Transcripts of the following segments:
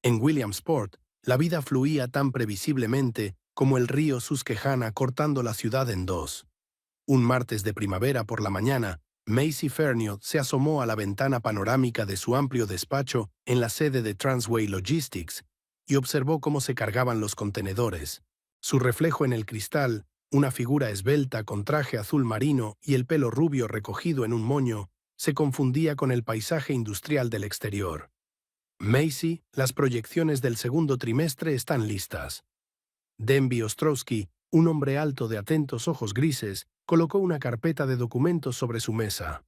En Williamsport, la vida fluía tan previsiblemente como el río Susquehanna cortando la ciudad en dos. Un martes de primavera por la mañana, Macy Ferniot se asomó a la ventana panorámica de su amplio despacho en la sede de Transway Logistics y observó cómo se cargaban los contenedores. Su reflejo en el cristal, una figura esbelta con traje azul marino y el pelo rubio recogido en un moño, se confundía con el paisaje industrial del exterior. Macy, las proyecciones del segundo trimestre están listas. Denby Ostrowski, un hombre alto de atentos ojos grises, colocó una carpeta de documentos sobre su mesa.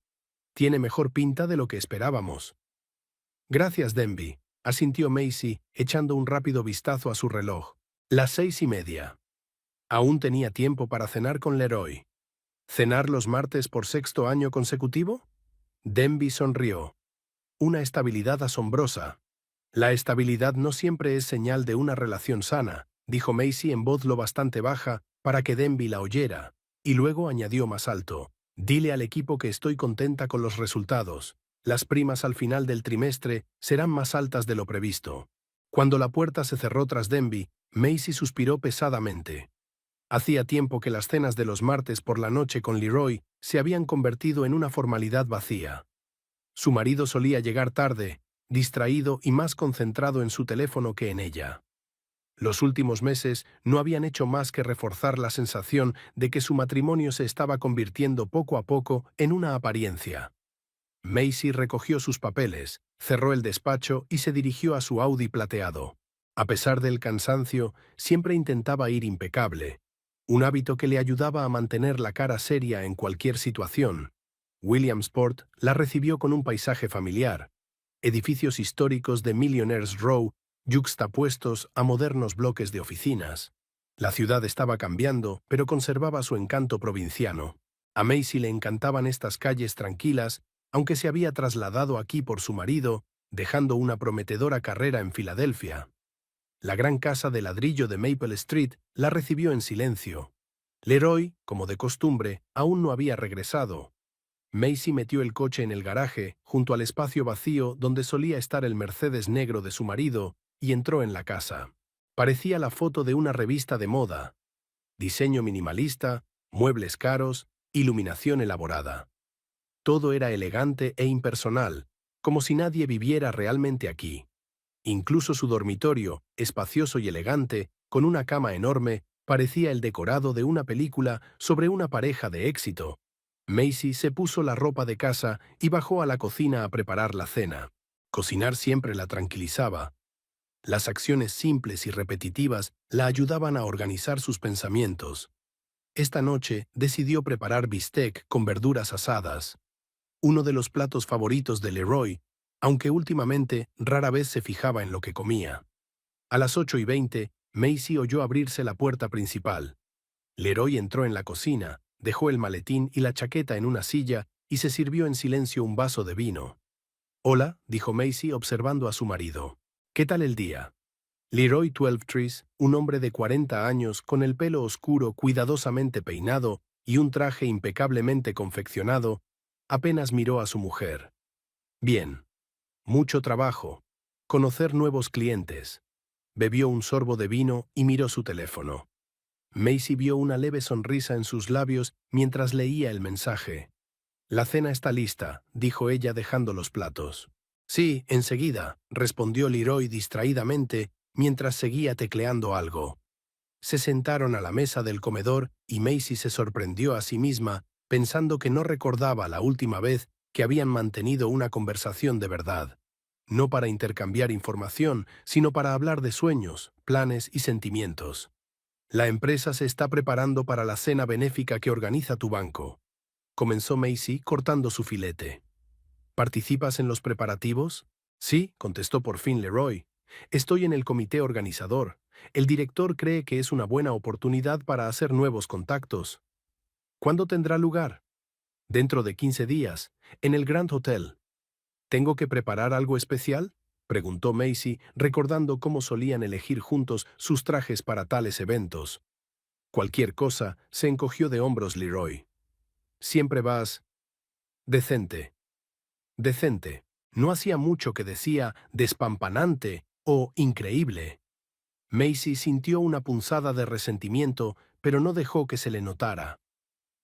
Tiene mejor pinta de lo que esperábamos. Gracias, Denby, asintió Macy, echando un rápido vistazo a su reloj. Las 6:30. Aún tenía tiempo para cenar con Leroy. ¿Cenar los martes por sexto año consecutivo? Denby sonrió. Una estabilidad asombrosa. La estabilidad no siempre es señal de una relación sana, dijo Macy en voz lo bastante baja para que Denby la oyera, y luego añadió más alto. Dile al equipo que estoy contenta con los resultados. Las primas al final del trimestre serán más altas de lo previsto. Cuando la puerta se cerró tras Denby, Macy suspiró pesadamente. Hacía tiempo que las cenas de los martes por la noche con Leroy se habían convertido en una formalidad vacía. Su marido solía llegar tarde, distraído y más concentrado en su teléfono que en ella. Los últimos meses no habían hecho más que reforzar la sensación de que su matrimonio se estaba convirtiendo poco a poco en una apariencia. Macy recogió sus papeles, cerró el despacho y se dirigió a su Audi plateado. A pesar del cansancio, siempre intentaba ir impecable, un hábito que le ayudaba a mantener la cara seria en cualquier situación. Williamsport la recibió con un paisaje familiar, edificios históricos de Millionaires Row yuxtapuestos a modernos bloques de oficinas. La ciudad estaba cambiando, pero conservaba su encanto provinciano. A Macy le encantaban estas calles tranquilas, aunque se había trasladado aquí por su marido, dejando una prometedora carrera en Filadelfia. La gran casa de ladrillo de Maple Street la recibió en silencio. Leroy, como de costumbre, aún no había regresado. Macy metió el coche en el garaje, junto al espacio vacío donde solía estar el Mercedes negro de su marido, y entró en la casa. Parecía la foto de una revista de moda. Diseño minimalista, muebles caros, iluminación elaborada. Todo era elegante e impersonal, como si nadie viviera realmente aquí. Incluso su dormitorio, espacioso y elegante, con una cama enorme, parecía el decorado de una película sobre una pareja de éxito. Macy se puso la ropa de casa y bajó a la cocina a preparar la cena. Cocinar siempre la tranquilizaba. Las acciones simples y repetitivas la ayudaban a organizar sus pensamientos. Esta noche decidió preparar bistec con verduras asadas, uno de los platos favoritos de Leroy, aunque últimamente rara vez se fijaba en lo que comía. A las 8:20, Macy oyó abrirse la puerta principal. Leroy entró en la cocina, dejó el maletín y la chaqueta en una silla y se sirvió en silencio un vaso de vino. «Hola», dijo Macy observando a su marido. «¿Qué tal el día?» Leroy Twelvetrees, un hombre de 40 años con el pelo oscuro cuidadosamente peinado y un traje impecablemente confeccionado, apenas miró a su mujer. «Bien. Mucho trabajo. Conocer nuevos clientes». Bebió un sorbo de vino y miró su teléfono. Macy vio una leve sonrisa en sus labios mientras leía el mensaje. «La cena está lista», dijo ella dejando los platos. «Sí, enseguida», respondió Leroy distraídamente mientras seguía tecleando algo. Se sentaron a la mesa del comedor y Macy se sorprendió a sí misma pensando que no recordaba la última vez que habían mantenido una conversación de verdad. No para intercambiar información, sino para hablar de sueños, planes y sentimientos. «La empresa se está preparando para la cena benéfica que organiza tu banco», comenzó Macy cortando su filete. «¿Participas en los preparativos?» «Sí», contestó por fin Leroy. «Estoy en el comité organizador. El director cree que es una buena oportunidad para hacer nuevos contactos». «¿Cuándo tendrá lugar?» «Dentro de 15 días, en el Grand Hotel». «¿Tengo que preparar algo especial?», preguntó Macy, recordando cómo solían elegir juntos sus trajes para tales eventos. «Cualquier cosa», se encogió de hombros Leroy. «Siempre vas decente». «Decente». No hacía mucho que decía despampanante «Oh, increíble». Macy sintió una punzada de resentimiento, pero no dejó que se le notara.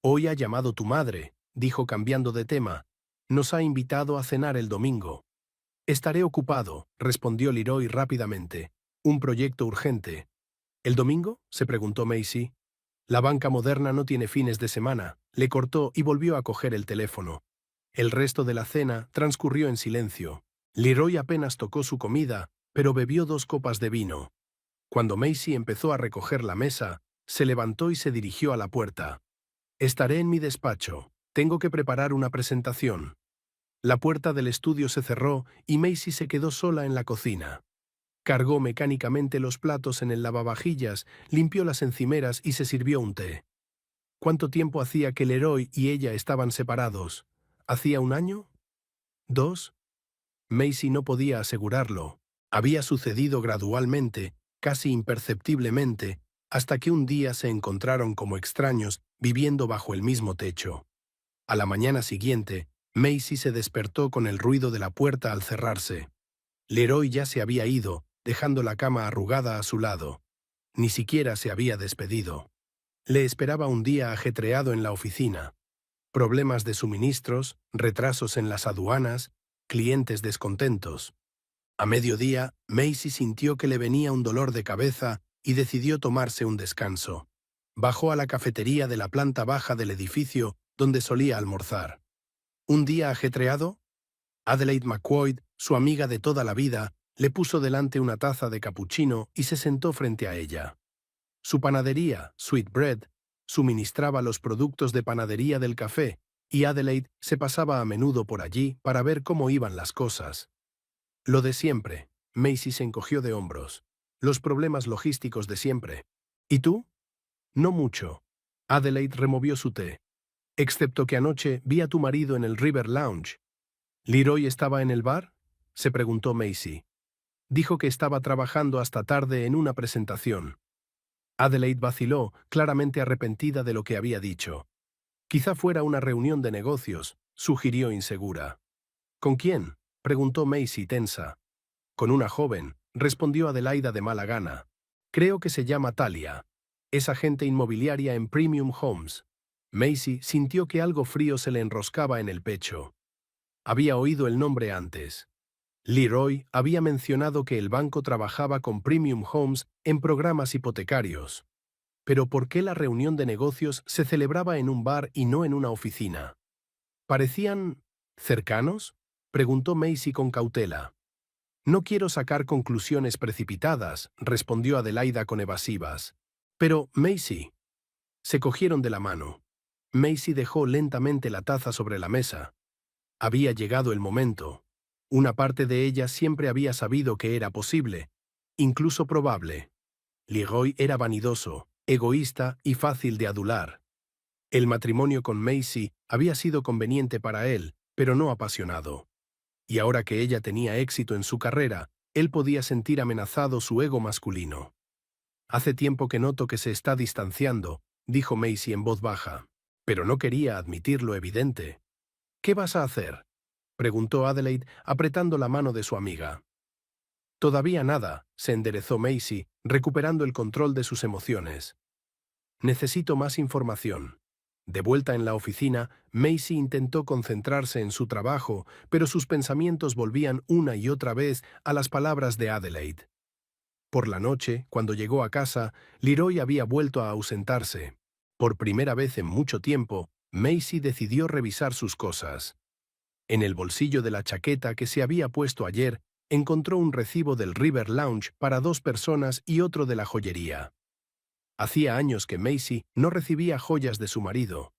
«Hoy ha llamado tu madre», dijo cambiando de tema. «Nos ha invitado a cenar el domingo». «Estaré ocupado», respondió Leroy rápidamente. «Un proyecto urgente». «¿El domingo?», se preguntó Macy. «La banca moderna no tiene fines de semana», le cortó y volvió a coger el teléfono. El resto de la cena transcurrió en silencio. Leroy apenas tocó su comida, pero bebió 2 copas de vino. Cuando Macy empezó a recoger la mesa, se levantó y se dirigió a la puerta. «Estaré en mi despacho. Tengo que preparar una presentación». La puerta del estudio se cerró y Macy se quedó sola en la cocina. Cargó mecánicamente los platos en el lavavajillas, limpió las encimeras y se sirvió un té. ¿Cuánto tiempo hacía que Leroy y ella estaban separados? ¿Hacía 1 año? ¿2? Macy no podía asegurarlo. Había sucedido gradualmente, casi imperceptiblemente, hasta que un día se encontraron como extraños viviendo bajo el mismo techo. A la mañana siguiente, Macy se despertó con el ruido de la puerta al cerrarse. Leroy ya se había ido, dejando la cama arrugada a su lado. Ni siquiera se había despedido. Le esperaba un día ajetreado en la oficina. Problemas de suministros, retrasos en las aduanas, clientes descontentos. A mediodía, Macy sintió que le venía un dolor de cabeza y decidió tomarse un descanso. Bajó a la cafetería de la planta baja del edificio donde solía almorzar. ¿Un día ajetreado? Adelaide McQuoid, su amiga de toda la vida, le puso delante una taza de capuchino y se sentó frente a ella. Su panadería, Sweet Bread, suministraba los productos de panadería del café, y Adelaide se pasaba a menudo por allí para ver cómo iban las cosas. Lo de siempre. Macy se encogió de hombros. Los problemas logísticos de siempre. ¿Y tú? No mucho. Adelaide removió su té. Excepto que anoche vi a tu marido en el River Lounge. ¿Leroy estaba en el bar?, se preguntó Macy. Dijo que estaba trabajando hasta tarde en una presentación. Adelaide vaciló, claramente arrepentida de lo que había dicho. Quizá fuera una reunión de negocios, sugirió insegura. ¿Con quién?, preguntó Macy tensa. Con una joven, respondió Adelaida de mala gana. Creo que se llama Talia. Es agente inmobiliaria en Premium Homes. Macy sintió que algo frío se le enroscaba en el pecho. Había oído el nombre antes. Leroy había mencionado que el banco trabajaba con Premium Homes en programas hipotecarios. Pero ¿por qué la reunión de negocios se celebraba en un bar y no en una oficina? ¿Parecían cercanos?, preguntó Macy con cautela. No quiero sacar conclusiones precipitadas, respondió Adelaida con evasivas. Pero, Macy. Se cogieron de la mano. Macy dejó lentamente la taza sobre la mesa. Había llegado el momento. Una parte de ella siempre había sabido que era posible, incluso probable. Leroy era vanidoso, egoísta y fácil de adular. El matrimonio con Macy había sido conveniente para él, pero no apasionado. Y ahora que ella tenía éxito en su carrera, él podía sentir amenazado su ego masculino. «Hace tiempo que noto que se está distanciando», dijo Macy en voz baja, pero no quería admitir lo evidente. «¿Qué vas a hacer?», preguntó Adelaide, apretando la mano de su amiga. «Todavía nada», se enderezó Macy, recuperando el control de sus emociones. «Necesito más información». De vuelta en la oficina, Macy intentó concentrarse en su trabajo, pero sus pensamientos volvían una y otra vez a las palabras de Adelaide. Por la noche, cuando llegó a casa, Leroy había vuelto a ausentarse. Por primera vez en mucho tiempo, Macy decidió revisar sus cosas. En el bolsillo de la chaqueta que se había puesto ayer, encontró un recibo del River Lounge para 2 personas y otro de la joyería. Hacía años que Macy no recibía joyas de su marido.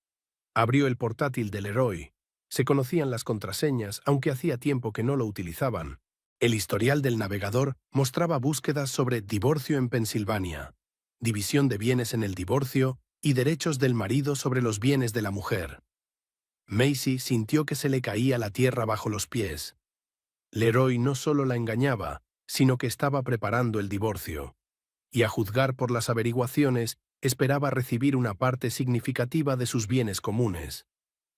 Abrió el portátil de Leroy. Se conocían las contraseñas, aunque hacía tiempo que no lo utilizaban. El historial del navegador mostraba búsquedas sobre divorcio en Pensilvania, división de bienes en el divorcio y derechos del marido sobre los bienes de la mujer. Macy sintió que se le caía la tierra bajo los pies. Leroy no solo la engañaba, sino que estaba preparando el divorcio. Y a juzgar por las averiguaciones, esperaba recibir una parte significativa de sus bienes comunes.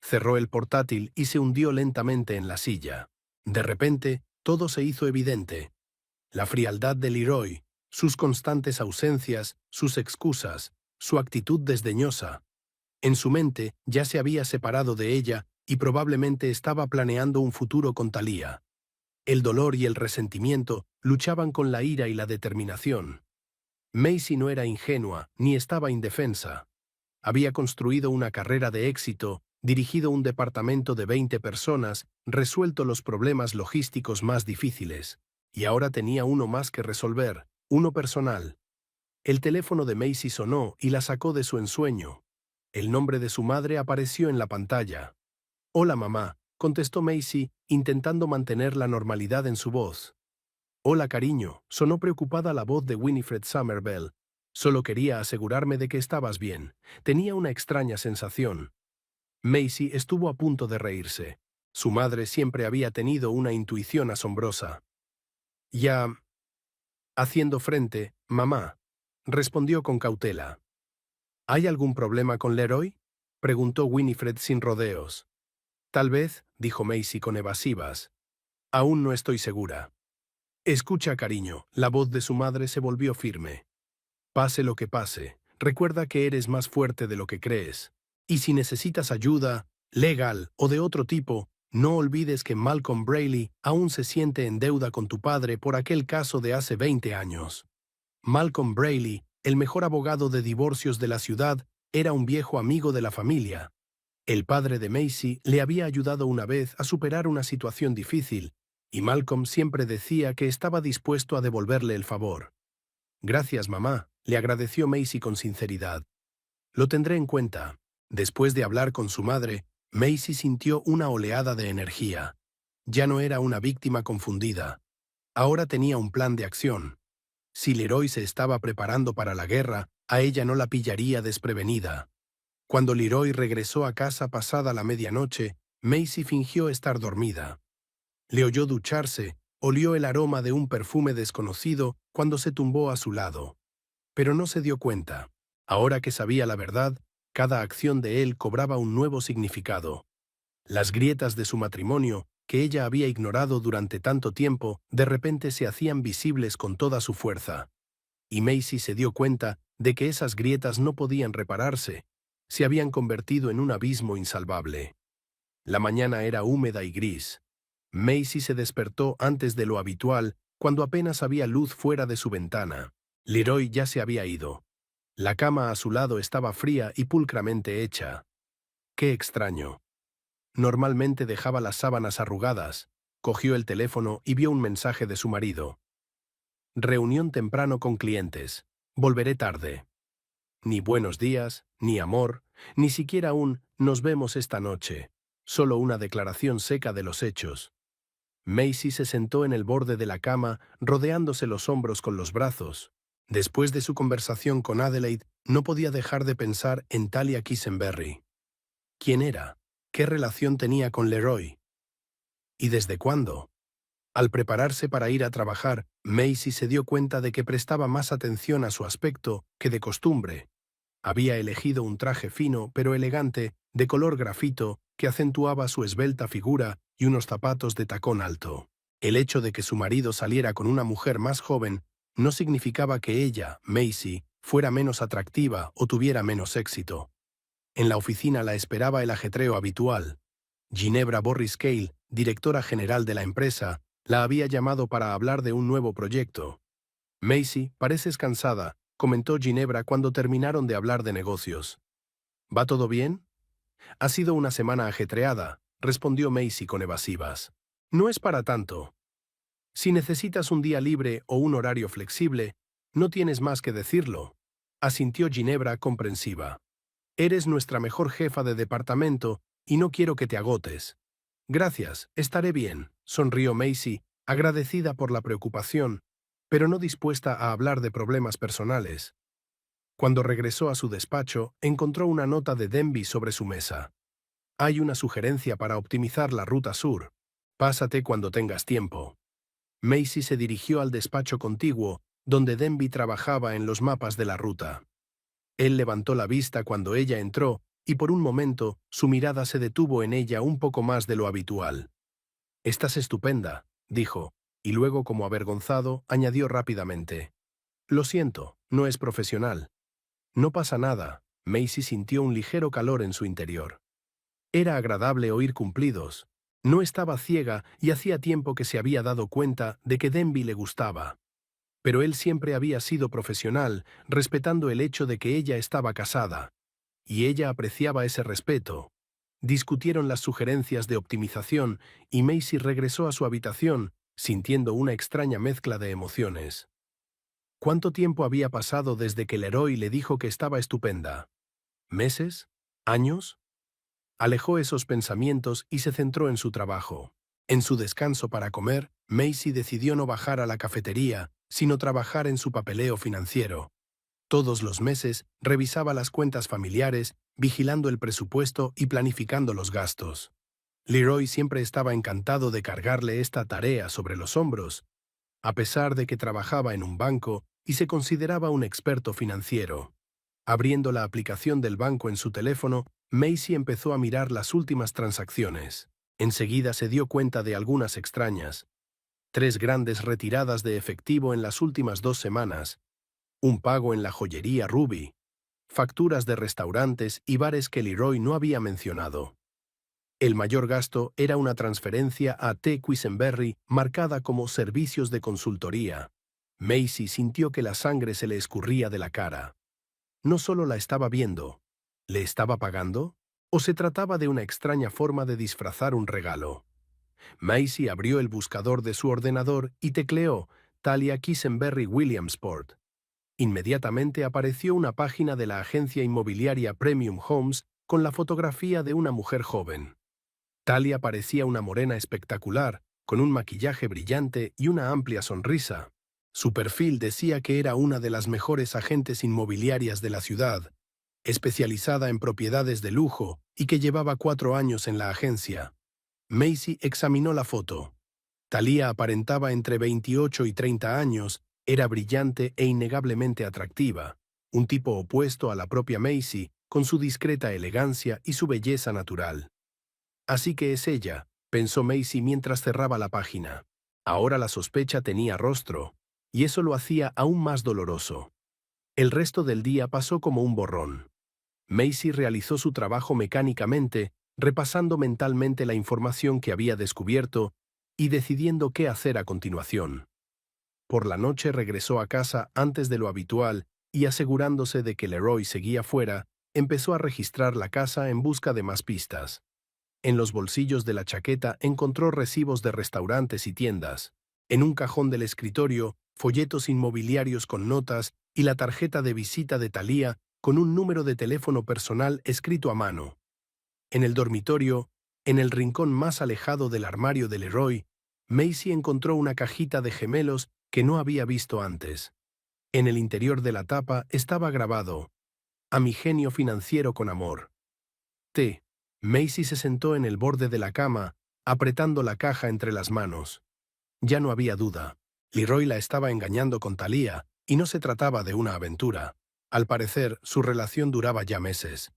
Cerró el portátil y se hundió lentamente en la silla. De repente, todo se hizo evidente. La frialdad de Leroy, sus constantes ausencias, sus excusas, su actitud desdeñosa. En su mente ya se había separado de ella y probablemente estaba planeando un futuro con Thalía. El dolor y el resentimiento luchaban con la ira y la determinación. Macy no era ingenua ni estaba indefensa. Había construido una carrera de éxito, dirigido un departamento de 20 personas, resuelto los problemas logísticos más difíciles. Y ahora tenía uno más que resolver, uno personal. El teléfono de Macy sonó y la sacó de su ensueño. El nombre de su madre apareció en la pantalla. «Hola, mamá», contestó Macy, intentando mantener la normalidad en su voz. «Hola, cariño», sonó preocupada la voz de Winifred Somerville. «Solo quería asegurarme de que estabas bien. Tenía una extraña sensación». Macy estuvo a punto de reírse. Su madre siempre había tenido una intuición asombrosa. «Ya haciendo frente, mamá», respondió con cautela. «¿Hay algún problema con Leroy?», preguntó Winifred sin rodeos. «Tal vez», dijo Macy con evasivas. «Aún no estoy segura». «Escucha, cariño», la voz de su madre se volvió firme. «Pase lo que pase, recuerda que eres más fuerte de lo que crees. Y si necesitas ayuda, legal o de otro tipo, no olvides que Malcolm Braley aún se siente en deuda con tu padre por aquel caso de hace 20 años. Malcolm Braley, el mejor abogado de divorcios de la ciudad, era un viejo amigo de la familia. El padre de Macy le había ayudado una vez a superar una situación difícil, y Malcolm siempre decía que estaba dispuesto a devolverle el favor. «Gracias, mamá», le agradeció Macy con sinceridad. «Lo tendré en cuenta». Después de hablar con su madre, Macy sintió una oleada de energía. Ya no era una víctima confundida. Ahora tenía un plan de acción. Si Leroy se estaba preparando para la guerra, a ella no la pillaría desprevenida. Cuando Leroy regresó a casa pasada la medianoche, Macy fingió estar dormida. Le oyó ducharse, olió el aroma de un perfume desconocido cuando se tumbó a su lado. Pero no se dio cuenta. Ahora que sabía la verdad, cada acción de él cobraba un nuevo significado. Las grietas de su matrimonio, que ella había ignorado durante tanto tiempo, de repente se hacían visibles con toda su fuerza. Y Macy se dio cuenta de que esas grietas no podían repararse. Se habían convertido en un abismo insalvable. La mañana era húmeda y gris. Macy se despertó antes de lo habitual, cuando apenas había luz fuera de su ventana. Leroy ya se había ido. La cama a su lado estaba fría y pulcramente hecha. Qué extraño. Normalmente dejaba las sábanas arrugadas. Cogió el teléfono y vio un mensaje de su marido. «Reunión temprano con clientes. Volveré tarde». Ni buenos días, ni amor, ni siquiera un «nos vemos esta noche». Solo una declaración seca de los hechos. Macy se sentó en el borde de la cama, rodeándose los hombros con los brazos. Después de su conversación con Adelaide, no podía dejar de pensar en Thalia Quisenberry. ¿Quién era? ¿Qué relación tenía con Leroy? ¿Y desde cuándo? Al prepararse para ir a trabajar, Macy se dio cuenta de que prestaba más atención a su aspecto que de costumbre. Había elegido un traje fino pero elegante, de color grafito, que acentuaba su esbelta figura y unos zapatos de tacón alto. El hecho de que su marido saliera con una mujer más joven no significaba que ella, Macy, fuera menos atractiva o tuviera menos éxito. En la oficina la esperaba el ajetreo habitual. Ginebra Borris Cale, directora general de la empresa, la había llamado para hablar de un nuevo proyecto. «Macy, pareces cansada», comentó Ginebra cuando terminaron de hablar de negocios. «¿Va todo bien?» «Ha sido una semana ajetreada», respondió Macy con evasivas. «No es para tanto. Si necesitas un día libre o un horario flexible, no tienes más que decirlo», asintió Ginebra comprensiva. «Eres nuestra mejor jefa de departamento y no quiero que te agotes». «Gracias, estaré bien», sonrió Macy, agradecida por la preocupación, pero no dispuesta a hablar de problemas personales. Cuando regresó a su despacho, encontró una nota de Denby sobre su mesa. «Hay una sugerencia para optimizar la ruta sur. Pásate cuando tengas tiempo». Macy se dirigió al despacho contiguo, donde Denby trabajaba en los mapas de la ruta. Él levantó la vista cuando ella entró, y por un momento su mirada se detuvo en ella un poco más de lo habitual. «Estás estupenda», dijo, y luego, como avergonzado, añadió rápidamente: «Lo siento, no es profesional». «No pasa nada». Macy sintió un ligero calor en su interior. Era agradable oír cumplidos. No estaba ciega y hacía tiempo que se había dado cuenta de que Denby le gustaba. Pero él siempre había sido profesional, respetando el hecho de que ella estaba casada. Y ella apreciaba ese respeto. Discutieron las sugerencias de optimización y Macy regresó a su habitación, sintiendo una extraña mezcla de emociones. ¿Cuánto tiempo había pasado desde que Leroy le dijo que estaba estupenda? ¿Meses? ¿Años? Alejó esos pensamientos y se centró en su trabajo. En su descanso para comer, Macy decidió no bajar a la cafetería, sino trabajar en su papeleo financiero. Todos los meses revisaba las cuentas familiares, vigilando el presupuesto y planificando los gastos. Leroy siempre estaba encantado de cargarle esta tarea sobre los hombros, a pesar de que trabajaba en un banco y se consideraba un experto financiero. Abriendo la aplicación del banco en su teléfono, Macy empezó a mirar las últimas transacciones. Enseguida se dio cuenta de algunas extrañas. 3 grandes retiradas de efectivo en las últimas 2 semanas, un pago en la joyería Ruby, facturas de restaurantes y bares que Leroy no había mencionado. El mayor gasto era una transferencia a T. Quisenberry marcada como servicios de consultoría. Macy sintió que la sangre se le escurría de la cara. No solo la estaba viendo, ¿le estaba pagando? ¿O se trataba de una extraña forma de disfrazar un regalo? Macy abrió el buscador de su ordenador y tecleó Talia Quisenberry Williamsport. Inmediatamente apareció una página de la agencia inmobiliaria Premium Homes con la fotografía de una mujer joven. Talia parecía una morena espectacular, con un maquillaje brillante y una amplia sonrisa. Su perfil decía que era una de las mejores agentes inmobiliarias de la ciudad, especializada en propiedades de lujo y que llevaba 4 años en la agencia. Macy examinó la foto. Talia aparentaba entre 28 y 30 años, era brillante e innegablemente atractiva, un tipo opuesto a la propia Macy, con su discreta elegancia y su belleza natural. Así que es ella, pensó Macy mientras cerraba la página. Ahora la sospecha tenía rostro, y eso lo hacía aún más doloroso. El resto del día pasó como un borrón. Macy realizó su trabajo mecánicamente, repasando mentalmente la información que había descubierto y decidiendo qué hacer a continuación. Por la noche regresó a casa antes de lo habitual y, asegurándose de que Leroy seguía fuera, empezó a registrar la casa en busca de más pistas. En los bolsillos de la chaqueta encontró recibos de restaurantes y tiendas. En un cajón del escritorio, folletos inmobiliarios con notas y la tarjeta de visita de Talia con un número de teléfono personal escrito a mano. En el dormitorio, en el rincón más alejado del armario de Leroy, Macy encontró una cajita de gemelos que no había visto antes. En el interior de la tapa estaba grabado: «A mi genio financiero con amor». T. Macy se sentó en el borde de la cama, apretando la caja entre las manos. Ya no había duda. Leroy la estaba engañando con Talia, y no se trataba de una aventura. Al parecer, su relación duraba ya meses.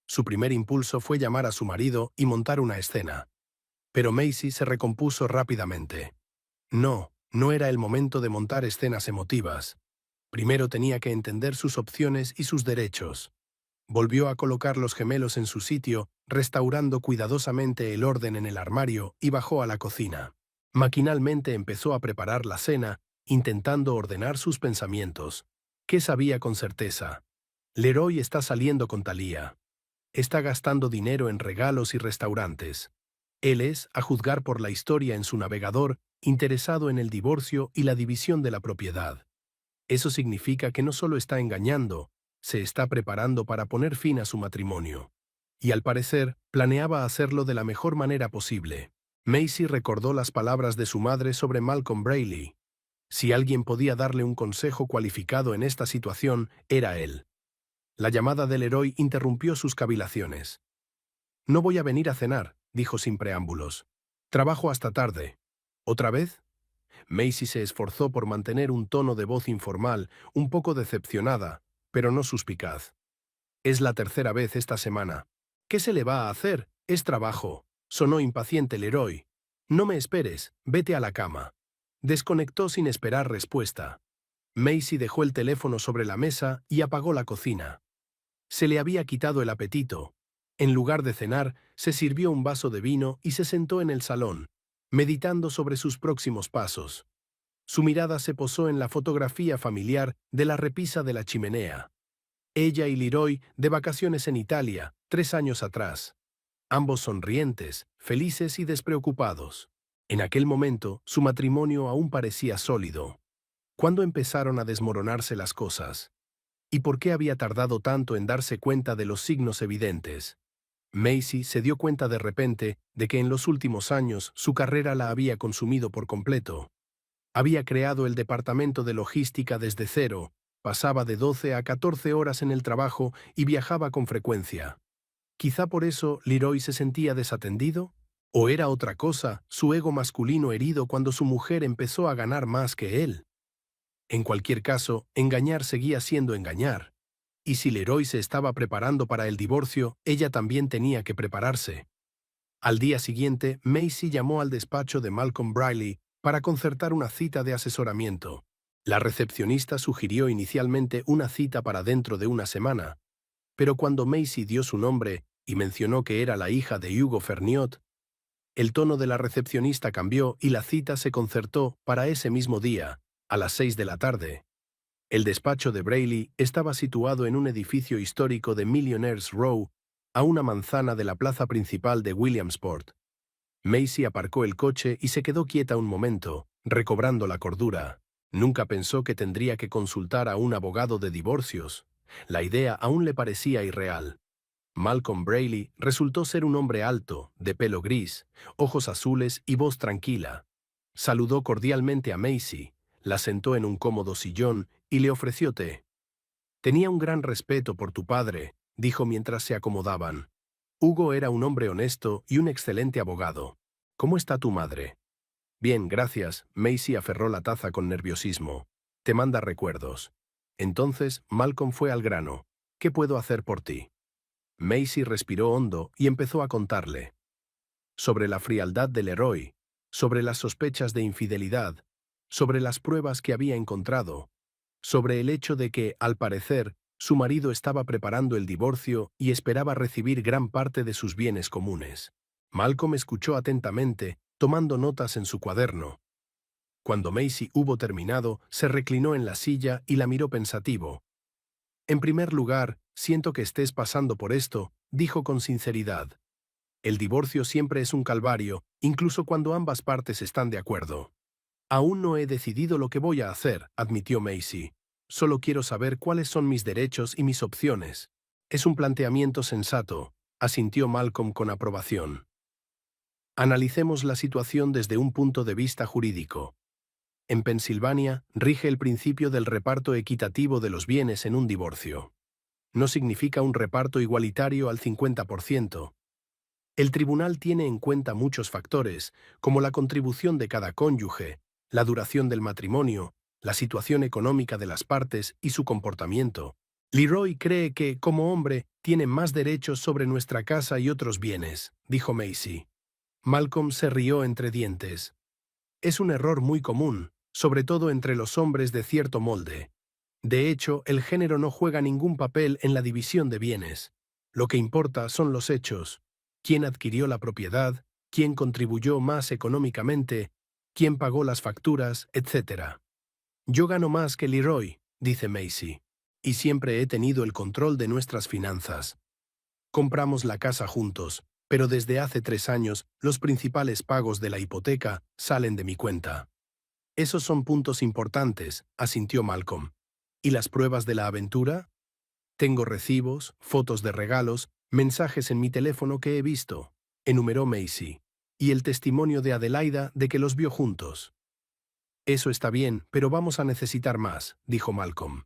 Su primer impulso fue llamar a su marido y montar una escena. Pero Macy se recompuso rápidamente. No, no era el momento de montar escenas emotivas. Primero tenía que entender sus opciones y sus derechos. Volvió a colocar los gemelos en su sitio, restaurando cuidadosamente el orden en el armario, y bajó a la cocina. Maquinalmente empezó a preparar la cena, intentando ordenar sus pensamientos. ¿Qué sabía con certeza? Leroy está saliendo con Talia. Está gastando dinero en regalos y restaurantes. Él es, a juzgar por la historia en su navegador, interesado en el divorcio y la división de la propiedad. Eso significa que no solo está engañando, se está preparando para poner fin a su matrimonio. Y al parecer, planeaba hacerlo de la mejor manera posible. Macy recordó las palabras de su madre sobre Malcolm Braley. Si alguien podía darle un consejo cualificado en esta situación, era él. La llamada del Leroy interrumpió sus cavilaciones. «No voy a venir a cenar», dijo sin preámbulos. «Trabajo hasta tarde». ¿Otra vez? Macy se esforzó por mantener un tono de voz informal, un poco decepcionada, pero no suspicaz. «Es la tercera vez esta semana». «¿Qué se le va a hacer? Es trabajo», sonó impaciente Leroy. «No me esperes, vete a la cama». Desconectó sin esperar respuesta. Macy dejó el teléfono sobre la mesa y apagó la cocina. Se le había quitado el apetito. En lugar de cenar, se sirvió un vaso de vino y se sentó en el salón, meditando sobre sus próximos pasos. Su mirada se posó en la fotografía familiar de la repisa de la chimenea. Ella y Leroy de vacaciones en Italia, 3 años atrás. Ambos sonrientes, felices y despreocupados. En aquel momento, su matrimonio aún parecía sólido. ¿Cuándo empezaron a desmoronarse las cosas? ¿Y por qué había tardado tanto en darse cuenta de los signos evidentes? Macy se dio cuenta de repente de que en los últimos años su carrera la había consumido por completo. Había creado el departamento de logística desde cero, pasaba de 12 a 14 horas en el trabajo y viajaba con frecuencia. Quizá por eso Leroy se sentía desatendido, o era otra cosa, su ego masculino herido cuando su mujer empezó a ganar más que él. En cualquier caso, engañar seguía siendo engañar. Y si Leroy se estaba preparando para el divorcio, ella también tenía que prepararse. Al día siguiente, Macy llamó al despacho de Malcolm Briley para concertar una cita de asesoramiento. La recepcionista sugirió inicialmente una cita para dentro de una semana, pero cuando Macy dio su nombre y mencionó que era la hija de Hugo Ferniot, el tono de la recepcionista cambió y la cita se concertó para ese mismo día, a las 6 de la tarde. El despacho de Brayley estaba situado en un edificio histórico de Millionaires Row, a una manzana de la plaza principal de Williamsport. Macy aparcó el coche y se quedó quieta un momento, recobrando la cordura. Nunca pensó que tendría que consultar a un abogado de divorcios. La idea aún le parecía irreal. Malcolm Briley resultó ser un hombre alto, de pelo gris, ojos azules y voz tranquila. Saludó cordialmente a Macy, la sentó en un cómodo sillón y le ofreció té. «Tenía un gran respeto por tu padre», dijo mientras se acomodaban. «Hugo era un hombre honesto y un excelente abogado. ¿Cómo está tu madre?» «Bien, gracias», Macy aferró la taza con nerviosismo. «Te manda recuerdos». Entonces Malcolm fue al grano. «¿Qué puedo hacer por ti?» Macy respiró hondo y empezó a contarle. Sobre la frialdad de Leroy, sobre las sospechas de infidelidad, sobre las pruebas que había encontrado, sobre el hecho de que, al parecer, su marido estaba preparando el divorcio y esperaba recibir gran parte de sus bienes comunes. Malcolm escuchó atentamente, tomando notas en su cuaderno. Cuando Macy hubo terminado, se reclinó en la silla y la miró pensativo. «En primer lugar, siento que estés pasando por esto», dijo con sinceridad. «El divorcio siempre es un calvario, incluso cuando ambas partes están de acuerdo». «Aún no he decidido lo que voy a hacer», admitió Macy. «Solo quiero saber cuáles son mis derechos y mis opciones». «Es un planteamiento sensato», asintió Malcolm con aprobación. «Analicemos la situación desde un punto de vista jurídico. En Pensilvania, rige el principio del reparto equitativo de los bienes en un divorcio. No significa un reparto igualitario al 50%. El tribunal tiene en cuenta muchos factores, como la contribución de cada cónyuge, la duración del matrimonio, la situación económica de las partes y su comportamiento. Leroy cree que, como hombre, tiene más derechos sobre nuestra casa y otros bienes», dijo Macy. Malcolm se rió entre dientes. «Es un error muy común, sobre todo entre los hombres de cierto molde. De hecho, el género no juega ningún papel en la división de bienes. Lo que importa son los hechos. Quién adquirió la propiedad, quién contribuyó más económicamente, quién pagó las facturas, etc. Yo gano más que Leroy», dice Macy, «y siempre he tenido el control de nuestras finanzas. Compramos la casa juntos, pero desde hace 3 años los principales pagos de la hipoteca salen de mi cuenta». «Esos son puntos importantes», asintió Malcolm. «¿Y las pruebas de la aventura?» «Tengo recibos, fotos de regalos, mensajes en mi teléfono que he visto», enumeró Macy, «y el testimonio de Adelaida de que los vio juntos». «Eso está bien, pero vamos a necesitar más», dijo Malcolm.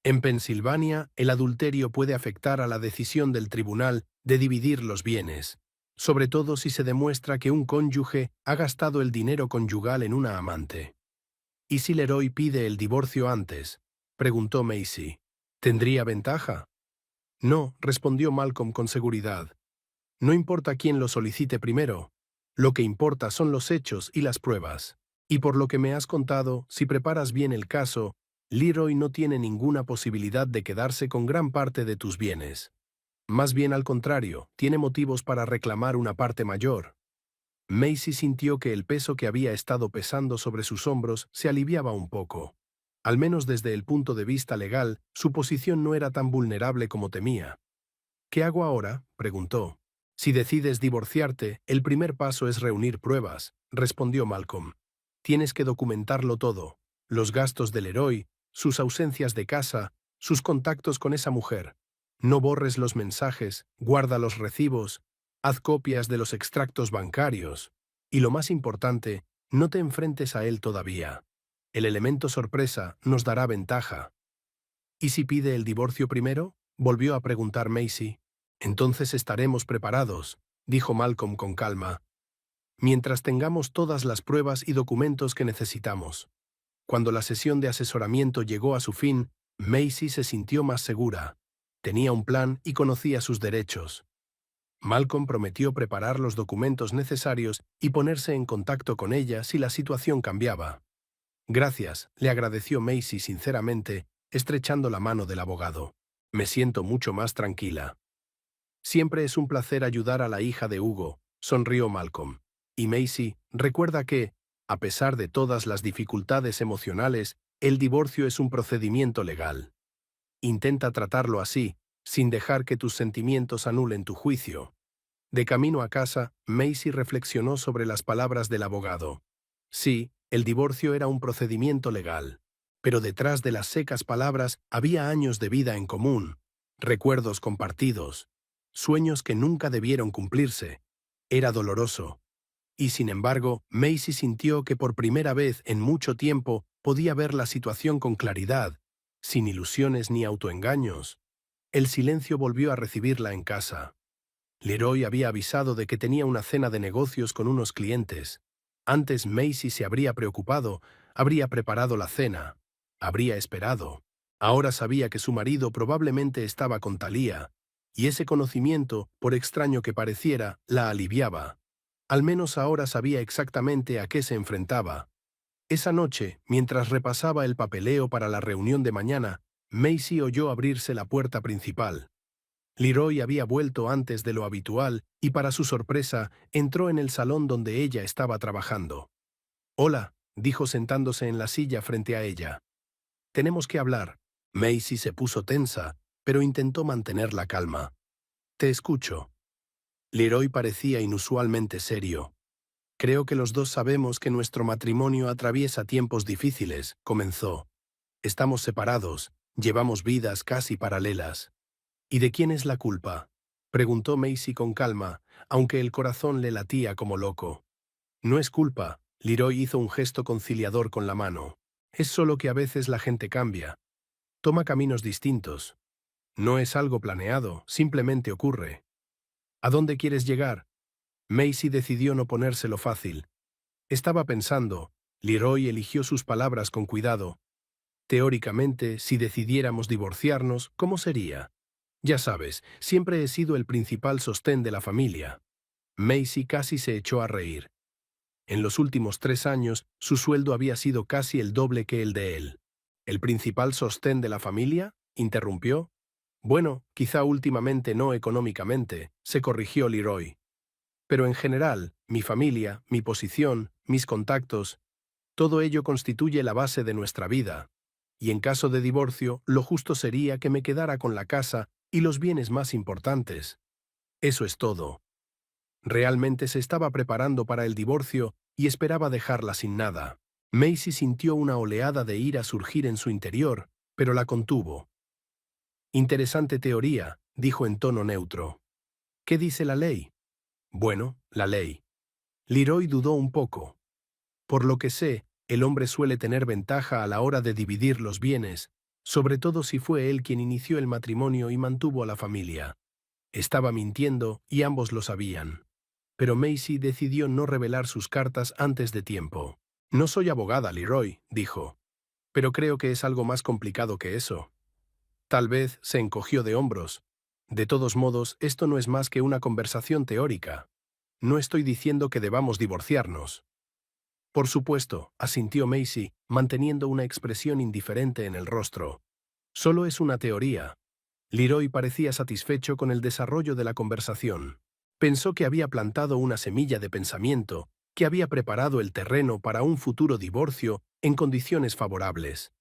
«En Pensilvania, el adulterio puede afectar a la decisión del tribunal de dividir los bienes, sobre todo si se demuestra que un cónyuge ha gastado el dinero conyugal en una amante». «¿Y si Leroy pide el divorcio antes?», preguntó Macy. «¿Tendría ventaja?» «No», respondió Malcolm con seguridad. «No importa quién lo solicite primero. Lo que importa son los hechos y las pruebas. Y por lo que me has contado, si preparas bien el caso, Leroy no tiene ninguna posibilidad de quedarse con gran parte de tus bienes. Más bien al contrario, tiene motivos para reclamar una parte mayor. Macy sintió que el peso que había estado pesando sobre sus hombros se aliviaba un poco. Al menos desde el punto de vista legal, su posición no era tan vulnerable como temía. ¿Qué hago ahora?, preguntó. Si decides divorciarte, el primer paso es reunir pruebas, respondió Malcolm. Tienes que documentarlo todo: los gastos del héroe, sus ausencias de casa, sus contactos con esa mujer. No borres los mensajes, guarda los recibos, haz copias de los extractos bancarios. Y lo más importante, no te enfrentes a él todavía. El elemento sorpresa nos dará ventaja. ¿Y si pide el divorcio primero?, volvió a preguntar Macy. Entonces estaremos preparados, dijo Malcolm con calma, mientras tengamos todas las pruebas y documentos que necesitamos. Cuando la sesión de asesoramiento llegó a su fin, Macy se sintió más segura. Tenía un plan y conocía sus derechos. Malcolm prometió preparar los documentos necesarios y ponerse en contacto con ella si la situación cambiaba. Gracias, le agradeció Macy sinceramente, estrechando la mano del abogado. Me siento mucho más tranquila. Siempre es un placer ayudar a la hija de Hugo, sonrió Malcolm. Y Macy, recuerda que, a pesar de todas las dificultades emocionales, el divorcio es un procedimiento legal. Intenta tratarlo así, sin dejar que tus sentimientos anulen tu juicio. De camino a casa, Macy reflexionó sobre las palabras del abogado. Sí, el divorcio era un procedimiento legal, pero detrás de las secas palabras había años de vida en común, recuerdos compartidos, sueños que nunca debieron cumplirse. Era doloroso. Y sin embargo, Macy sintió que por primera vez en mucho tiempo podía ver la situación con claridad, sin ilusiones ni autoengaños. El silencio volvió a recibirla en casa. Leroy había avisado de que tenía una cena de negocios con unos clientes. Antes Macy se habría preocupado, habría preparado la cena, habría esperado. Ahora sabía que su marido probablemente estaba con Thalía, y ese conocimiento, por extraño que pareciera, la aliviaba. Al menos ahora sabía exactamente a qué se enfrentaba. Esa noche, mientras repasaba el papeleo para la reunión de mañana, Macy oyó abrirse la puerta principal. Leroy había vuelto antes de lo habitual y, para su sorpresa, entró en el salón donde ella estaba trabajando. «Hola», dijo sentándose en la silla frente a ella. «Tenemos que hablar». Macy se puso tensa, pero intentó mantener la calma. «Te escucho». Leroy parecía inusualmente serio. «Creo que los dos sabemos que nuestro matrimonio atraviesa tiempos difíciles», comenzó. «Estamos separados, llevamos vidas casi paralelas». «¿Y de quién es la culpa?», preguntó Macy con calma, aunque el corazón le latía como loco. «No es culpa», Leroy hizo un gesto conciliador con la mano. «Es solo que a veces la gente cambia. Toma caminos distintos. No es algo planeado, simplemente ocurre». «¿A dónde quieres llegar?». Macy decidió no ponérselo fácil. Estaba pensando, Leroy eligió sus palabras con cuidado. «Teóricamente, si decidiéramos divorciarnos, ¿cómo sería? Ya sabes, siempre he sido el principal sostén de la familia». Macy casi se echó a reír. En los últimos 3 años, su sueldo había sido casi el doble que el de él. ¿El principal sostén de la familia?, interrumpió. «Bueno, quizá últimamente no económicamente», se corrigió Leroy. «Pero en general, mi familia, mi posición, mis contactos, todo ello constituye la base de nuestra vida. Y en caso de divorcio, lo justo sería que me quedara con la casa y los bienes más importantes. Eso es todo». Realmente se estaba preparando para el divorcio y esperaba dejarla sin nada. Macy sintió una oleada de ira surgir en su interior, pero la contuvo. «Interesante teoría», dijo en tono neutro. «¿Qué dice la ley?». «Bueno, la ley». Leroy dudó un poco. «Por lo que sé, el hombre suele tener ventaja a la hora de dividir los bienes, sobre todo si fue él quien inició el matrimonio y mantuvo a la familia». Estaba mintiendo y ambos lo sabían. Pero Macy decidió no revelar sus cartas antes de tiempo. «No soy abogada, Leroy», dijo. «Pero creo que es algo más complicado que eso». Tal vez se encogió de hombros. «De todos modos, esto no es más que una conversación teórica. No estoy diciendo que debamos divorciarnos». Por supuesto, asintió Macy, manteniendo una expresión indiferente en el rostro. Solo es una teoría. Leroy parecía satisfecho con el desarrollo de la conversación. Pensó que había plantado una semilla de pensamiento, que había preparado el terreno para un futuro divorcio en condiciones favorables.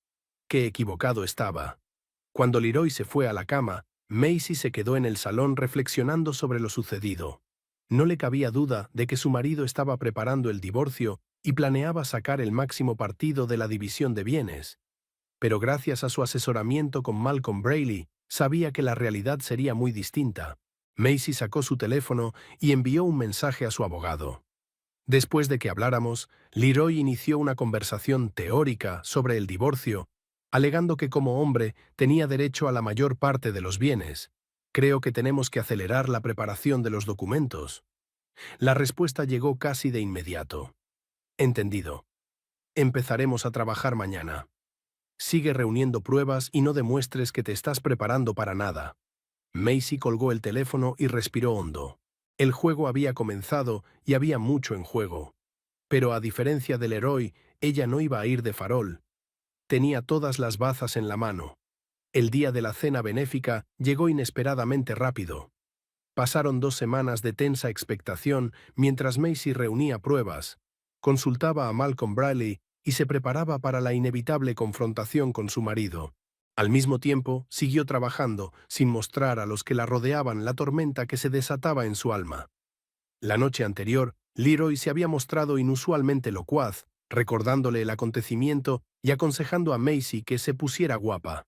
Qué equivocado estaba. Cuando Leroy se fue a la cama, Macy se quedó en el salón reflexionando sobre lo sucedido. No le cabía duda de que su marido estaba preparando el divorcio y planeaba sacar el máximo partido de la división de bienes. Pero gracias a su asesoramiento con Malcolm Braley, sabía que la realidad sería muy distinta. Macy sacó su teléfono y envió un mensaje a su abogado. Después de que habláramos, Leroy inició una conversación teórica sobre el divorcio, alegando que como hombre tenía derecho a la mayor parte de los bienes. Creo que tenemos que acelerar la preparación de los documentos. La respuesta llegó casi de inmediato. Entendido. Empezaremos a trabajar mañana. Sigue reuniendo pruebas y no demuestres que te estás preparando para nada. Macy colgó el teléfono y respiró hondo. El juego había comenzado y había mucho en juego. Pero a diferencia del Leroy, ella no iba a ir de farol. Tenía todas las bazas en la mano. El día de la cena benéfica llegó inesperadamente rápido. Pasaron 2 semanas de tensa expectación mientras Macy reunía pruebas, consultaba a Malcolm Braley y se preparaba para la inevitable confrontación con su marido. Al mismo tiempo, siguió trabajando, sin mostrar a los que la rodeaban la tormenta que se desataba en su alma. La noche anterior, Leroy se había mostrado inusualmente locuaz, recordándole el acontecimiento y aconsejando a Macy que se pusiera guapa.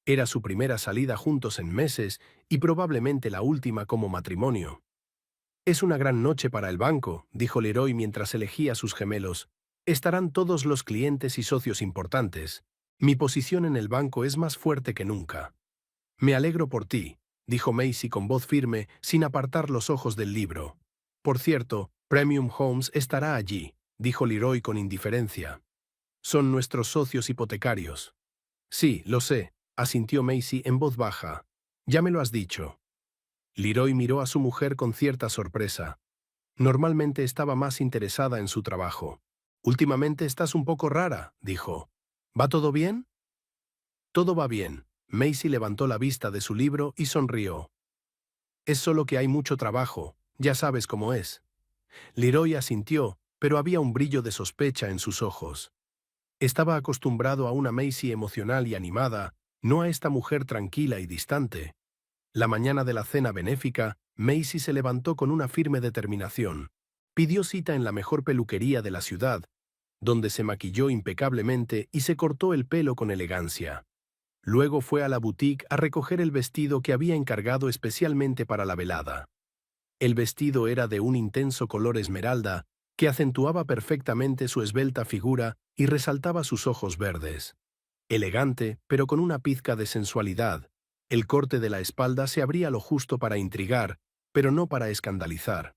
Era su primera salida juntos en meses y probablemente la última como matrimonio. «Es una gran noche para el banco», dijo Leroy mientras elegía a sus gemelos. «Estarán todos los clientes y socios importantes. Mi posición en el banco es más fuerte que nunca». «Me alegro por ti», dijo Macy con voz firme, sin apartar los ojos del libro. «Por cierto, Premium Homes estará allí», dijo Leroy con indiferencia. «Son nuestros socios hipotecarios». «Sí, lo sé», asintió Macy en voz baja. «Ya me lo has dicho». Leroy miró a su mujer con cierta sorpresa. Normalmente estaba más interesada en su trabajo. «Últimamente estás un poco rara», dijo. «¿Va todo bien?» «Todo va bien». Macy levantó la vista de su libro y sonrió. «Es solo que hay mucho trabajo, ya sabes cómo es». Leroy asintió, pero había un brillo de sospecha en sus ojos. Estaba acostumbrado a una Macy emocional y animada, no a esta mujer tranquila y distante. La mañana de la cena benéfica, Macy se levantó con una firme determinación. Pidió cita en la mejor peluquería de la ciudad, donde se maquilló impecablemente y se cortó el pelo con elegancia. Luego fue a la boutique a recoger el vestido que había encargado especialmente para la velada. El vestido era de un intenso color esmeralda que acentuaba perfectamente su esbelta figura y resaltaba sus ojos verdes. Elegante, pero con una pizca de sensualidad, el corte de la espalda se abría lo justo para intrigar, pero no para escandalizar.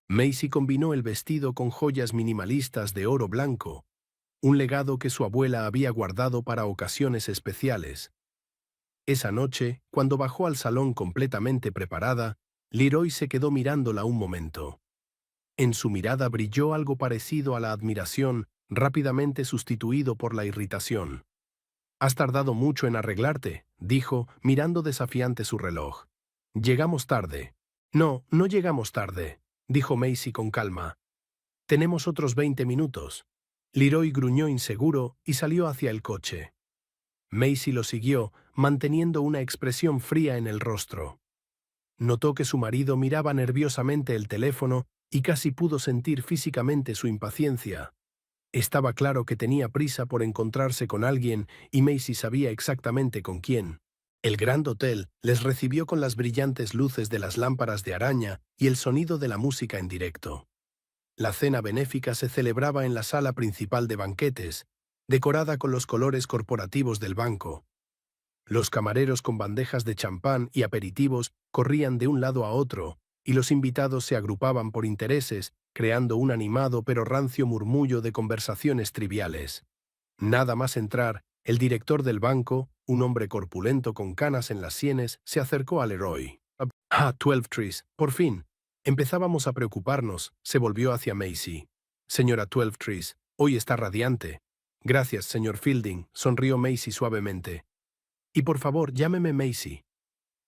Macy combinó el vestido con joyas minimalistas de oro blanco, un legado que su abuela había guardado para ocasiones especiales. Esa noche, cuando bajó al salón completamente preparada, Leroy se quedó mirándola un momento. En su mirada brilló algo parecido a la admiración, rápidamente sustituido por la irritación. «Has tardado mucho en arreglarte», dijo, mirando desafiante su reloj. «Llegamos tarde». «No, no llegamos tarde», dijo Macy con calma. «Tenemos otros 20 minutos». Leroy gruñó inseguro y salió hacia el coche. Macy lo siguió, manteniendo una expresión fría en el rostro. Notó que su marido miraba nerviosamente el teléfono y casi pudo sentir físicamente su impaciencia. Estaba claro que tenía prisa por encontrarse con alguien y Macy sabía exactamente con quién. El Grand Hotel les recibió con las brillantes luces de las lámparas de araña y el sonido de la música en directo. La cena benéfica se celebraba en la sala principal de banquetes, decorada con los colores corporativos del banco. Los camareros con bandejas de champán y aperitivos corrían de un lado a otro, y los invitados se agrupaban por intereses, creando un animado pero rancio murmullo de conversaciones triviales. Nada más entrar, el director del banco, un hombre corpulento con canas en las sienes, se acercó a Leroy. «Ah, Twelvetrees, por fin. Empezábamos a preocuparnos», se volvió hacia Macy. Señora Twelvetrees, hoy está radiante. Gracias, señor Fielding, sonrió Macy suavemente. Y por favor, llámeme Macy.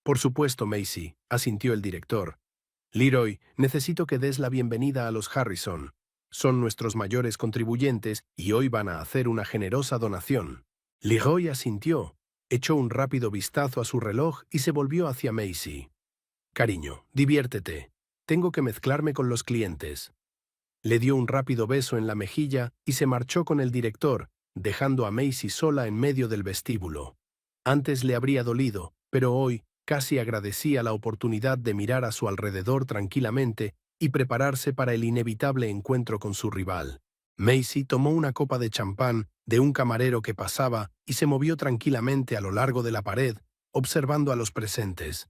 Por supuesto, Macy, asintió el director. Leroy, necesito que des la bienvenida a los Harrison. Son nuestros mayores contribuyentes y hoy van a hacer una generosa donación. Leroy asintió, echó un rápido vistazo a su reloj y se volvió hacia Macy. Cariño, diviértete. Tengo que mezclarme con los clientes. Le dio un rápido beso en la mejilla y se marchó con el director, dejando a Macy sola en medio del vestíbulo. Antes le habría dolido, pero hoy casi agradecía la oportunidad de mirar a su alrededor tranquilamente y prepararse para el inevitable encuentro con su rival. Macy tomó una copa de champán de un camarero que pasaba y se movió tranquilamente a lo largo de la pared, observando a los presentes.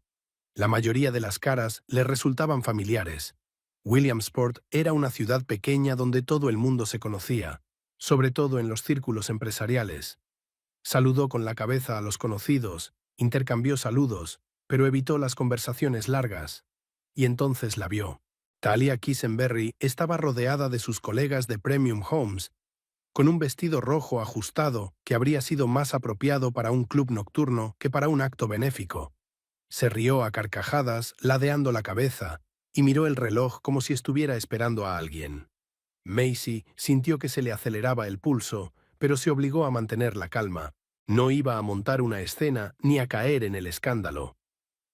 La mayoría de las caras le resultaban familiares. Williamsport era una ciudad pequeña donde todo el mundo se conocía, sobre todo en los círculos empresariales. Saludó con la cabeza a los conocidos, intercambió saludos, pero evitó las conversaciones largas. Y entonces la vio. Talia Quisenberry estaba rodeada de sus colegas de Premium Homes, con un vestido rojo ajustado que habría sido más apropiado para un club nocturno que para un acto benéfico. Se rió a carcajadas, ladeando la cabeza, y miró el reloj como si estuviera esperando a alguien. Macy sintió que se le aceleraba el pulso, pero se obligó a mantener la calma. No iba a montar una escena ni a caer en el escándalo.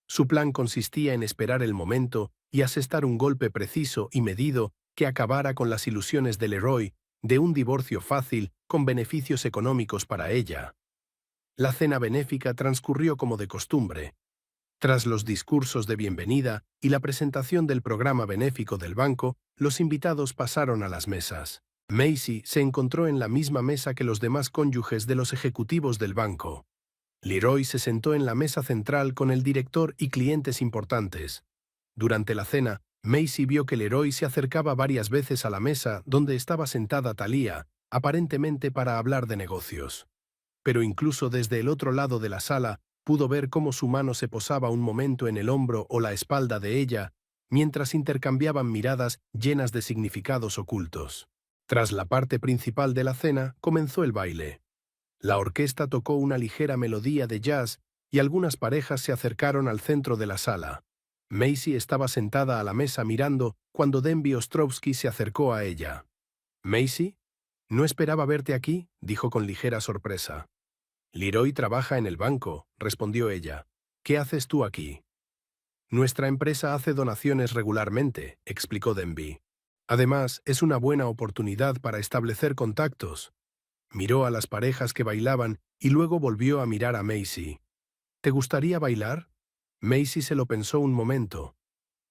Su plan consistía en esperar el momento y asestar un golpe preciso y medido que acabara con las ilusiones de Leroy de un divorcio fácil con beneficios económicos para ella. La cena benéfica transcurrió como de costumbre. Tras los discursos de bienvenida y la presentación del programa benéfico del banco, los invitados pasaron a las mesas. Macy se encontró en la misma mesa que los demás cónyuges de los ejecutivos del banco. Leroy se sentó en la mesa central con el director y clientes importantes. Durante la cena, Macy vio que Leroy se acercaba varias veces a la mesa donde estaba sentada Talia, aparentemente para hablar de negocios. Pero incluso desde el otro lado de la sala, pudo ver cómo su mano se posaba un momento en el hombro o la espalda de ella, mientras intercambiaban miradas llenas de significados ocultos. Tras la parte principal de la cena, comenzó el baile. La orquesta tocó una ligera melodía de jazz y algunas parejas se acercaron al centro de la sala. Macy estaba sentada a la mesa mirando cuando Denby Ostrovsky se acercó a ella. «¿Macy? No esperaba verte aquí», dijo con ligera sorpresa. «Leroy trabaja en el banco», respondió ella. «¿Qué haces tú aquí?» «Nuestra empresa hace donaciones regularmente», explicó Denby. «Además, es una buena oportunidad para establecer contactos». Miró a las parejas que bailaban y luego volvió a mirar a Macy. «¿Te gustaría bailar?» Macy se lo pensó un momento.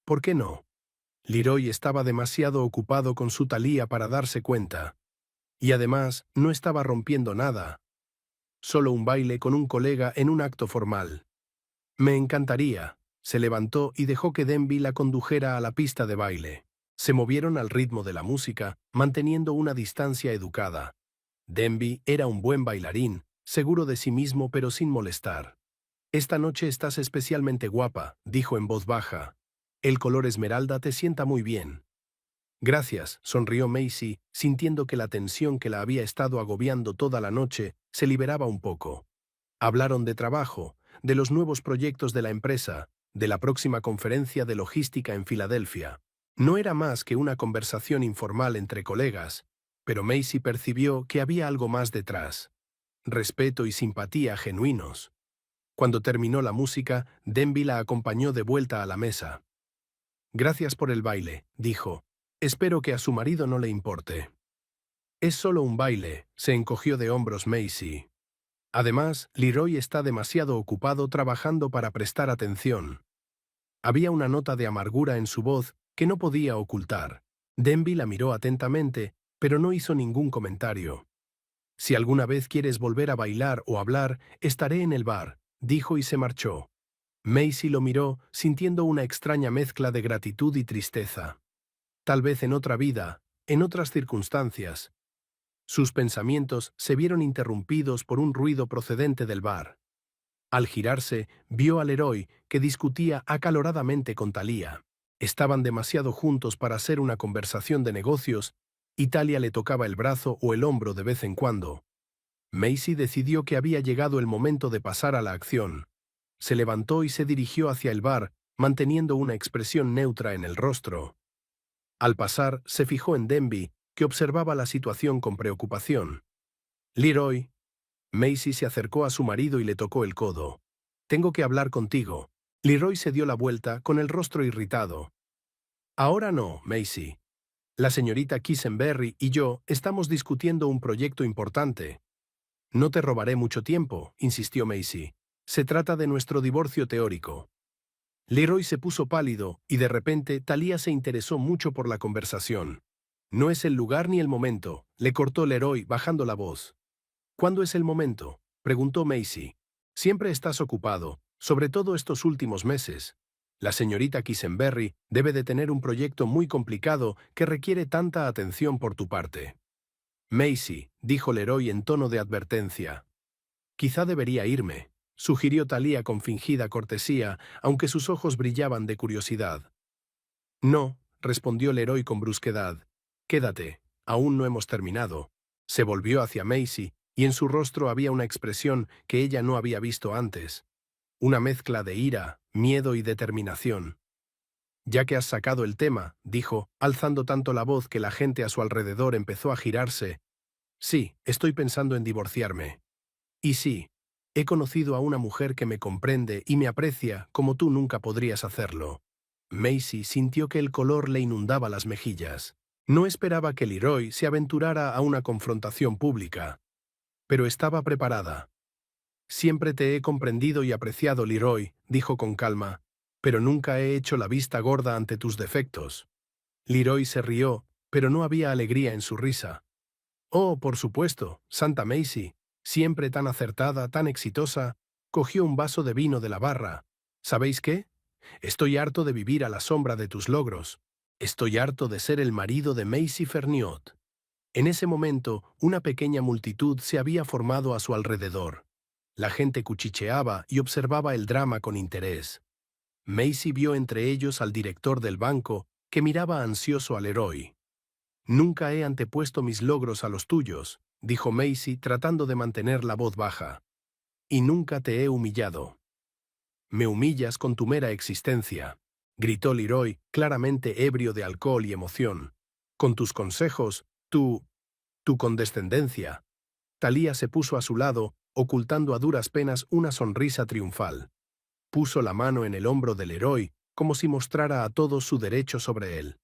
«¿Por qué no?» Leroy estaba demasiado ocupado con su Thalía para darse cuenta. Y además, no estaba rompiendo nada. Solo un baile con un colega en un acto formal. «Me encantaría». Se levantó y dejó que Denby la condujera a la pista de baile. Se movieron al ritmo de la música, manteniendo una distancia educada. Denby era un buen bailarín, seguro de sí mismo pero sin molestar. «Esta noche estás especialmente guapa», dijo en voz baja. «El color esmeralda te sienta muy bien». «Gracias», sonrió Macy, sintiendo que la tensión que la había estado agobiando toda la noche se liberaba un poco. Hablaron de trabajo, de los nuevos proyectos de la empresa, de la próxima conferencia de logística en Filadelfia. No era más que una conversación informal entre colegas, pero Macy percibió que había algo más detrás. Respeto y simpatía genuinos. Cuando terminó la música, Denby la acompañó de vuelta a la mesa. «Gracias por el baile», dijo. «Espero que a su marido no le importe». «Es solo un baile», se encogió de hombros Macy. Además, Leroy está demasiado ocupado trabajando para prestar atención. Había una nota de amargura en su voz que no podía ocultar. Denby la miró atentamente, pero no hizo ningún comentario. «Si alguna vez quieres volver a bailar o hablar, estaré en el bar», dijo y se marchó. Macy lo miró, sintiendo una extraña mezcla de gratitud y tristeza. Tal vez en otra vida, en otras circunstancias. Sus pensamientos se vieron interrumpidos por un ruido procedente del bar. Al girarse, vio a Leroy, que discutía acaloradamente con Thalía. Estaban demasiado juntos para ser una conversación de negocios, y Talia le tocaba el brazo o el hombro de vez en cuando. Macy decidió que había llegado el momento de pasar a la acción. Se levantó y se dirigió hacia el bar, manteniendo una expresión neutra en el rostro. Al pasar, se fijó en Denby, que observaba la situación con preocupación. «Leroy». Macy se acercó a su marido y le tocó el codo. «Tengo que hablar contigo». Leroy se dio la vuelta, con el rostro irritado. «Ahora no, Macy. La señorita Quisenberry y yo estamos discutiendo un proyecto importante». «No te robaré mucho tiempo», insistió Macy. «Se trata de nuestro divorcio teórico». Leroy se puso pálido, y de repente Talia se interesó mucho por la conversación. «No es el lugar ni el momento», le cortó Leroy bajando la voz. «¿Cuándo es el momento?», preguntó Macy. «Siempre estás ocupado, sobre todo estos últimos meses. La señorita Quisenberry debe de tener un proyecto muy complicado que requiere tanta atención por tu parte». «Macy», dijo Leroy en tono de advertencia. «Quizá debería irme», sugirió Talia con fingida cortesía, aunque sus ojos brillaban de curiosidad. «No», respondió Leroy con brusquedad. «Quédate, aún no hemos terminado». Se volvió hacia Macy, y en su rostro había una expresión que ella no había visto antes. Una mezcla de ira, miedo y determinación. «Ya que has sacado el tema», dijo, alzando tanto la voz que la gente a su alrededor empezó a girarse. «Sí, estoy pensando en divorciarme. Y sí, he conocido a una mujer que me comprende y me aprecia como tú nunca podrías hacerlo». Macy sintió que el color le inundaba las mejillas. No esperaba que Leroy se aventurara a una confrontación pública. Pero estaba preparada. «Siempre te he comprendido y apreciado, Leroy», dijo con calma, «pero nunca he hecho la vista gorda ante tus defectos». Leroy se rió, pero no había alegría en su risa. «Oh, por supuesto, Santa Macy, siempre tan acertada, tan exitosa», cogió un vaso de vino de la barra. «¿Sabéis qué? Estoy harto de vivir a la sombra de tus logros. Estoy harto de ser el marido de Macy Ferniot». En ese momento, una pequeña multitud se había formado a su alrededor. La gente cuchicheaba y observaba el drama con interés. Macy vio entre ellos al director del banco, que miraba ansioso al Leroy. «Nunca he antepuesto mis logros a los tuyos», dijo Macy tratando de mantener la voz baja. «Y nunca te he humillado». «Me humillas con tu mera existencia», gritó Leroy, claramente ebrio de alcohol y emoción. «Con tus consejos, tu condescendencia». Talia se puso a su lado, ocultando a duras penas una sonrisa triunfal. Puso la mano en el hombro de Leroy, como si mostrara a todos su derecho sobre él.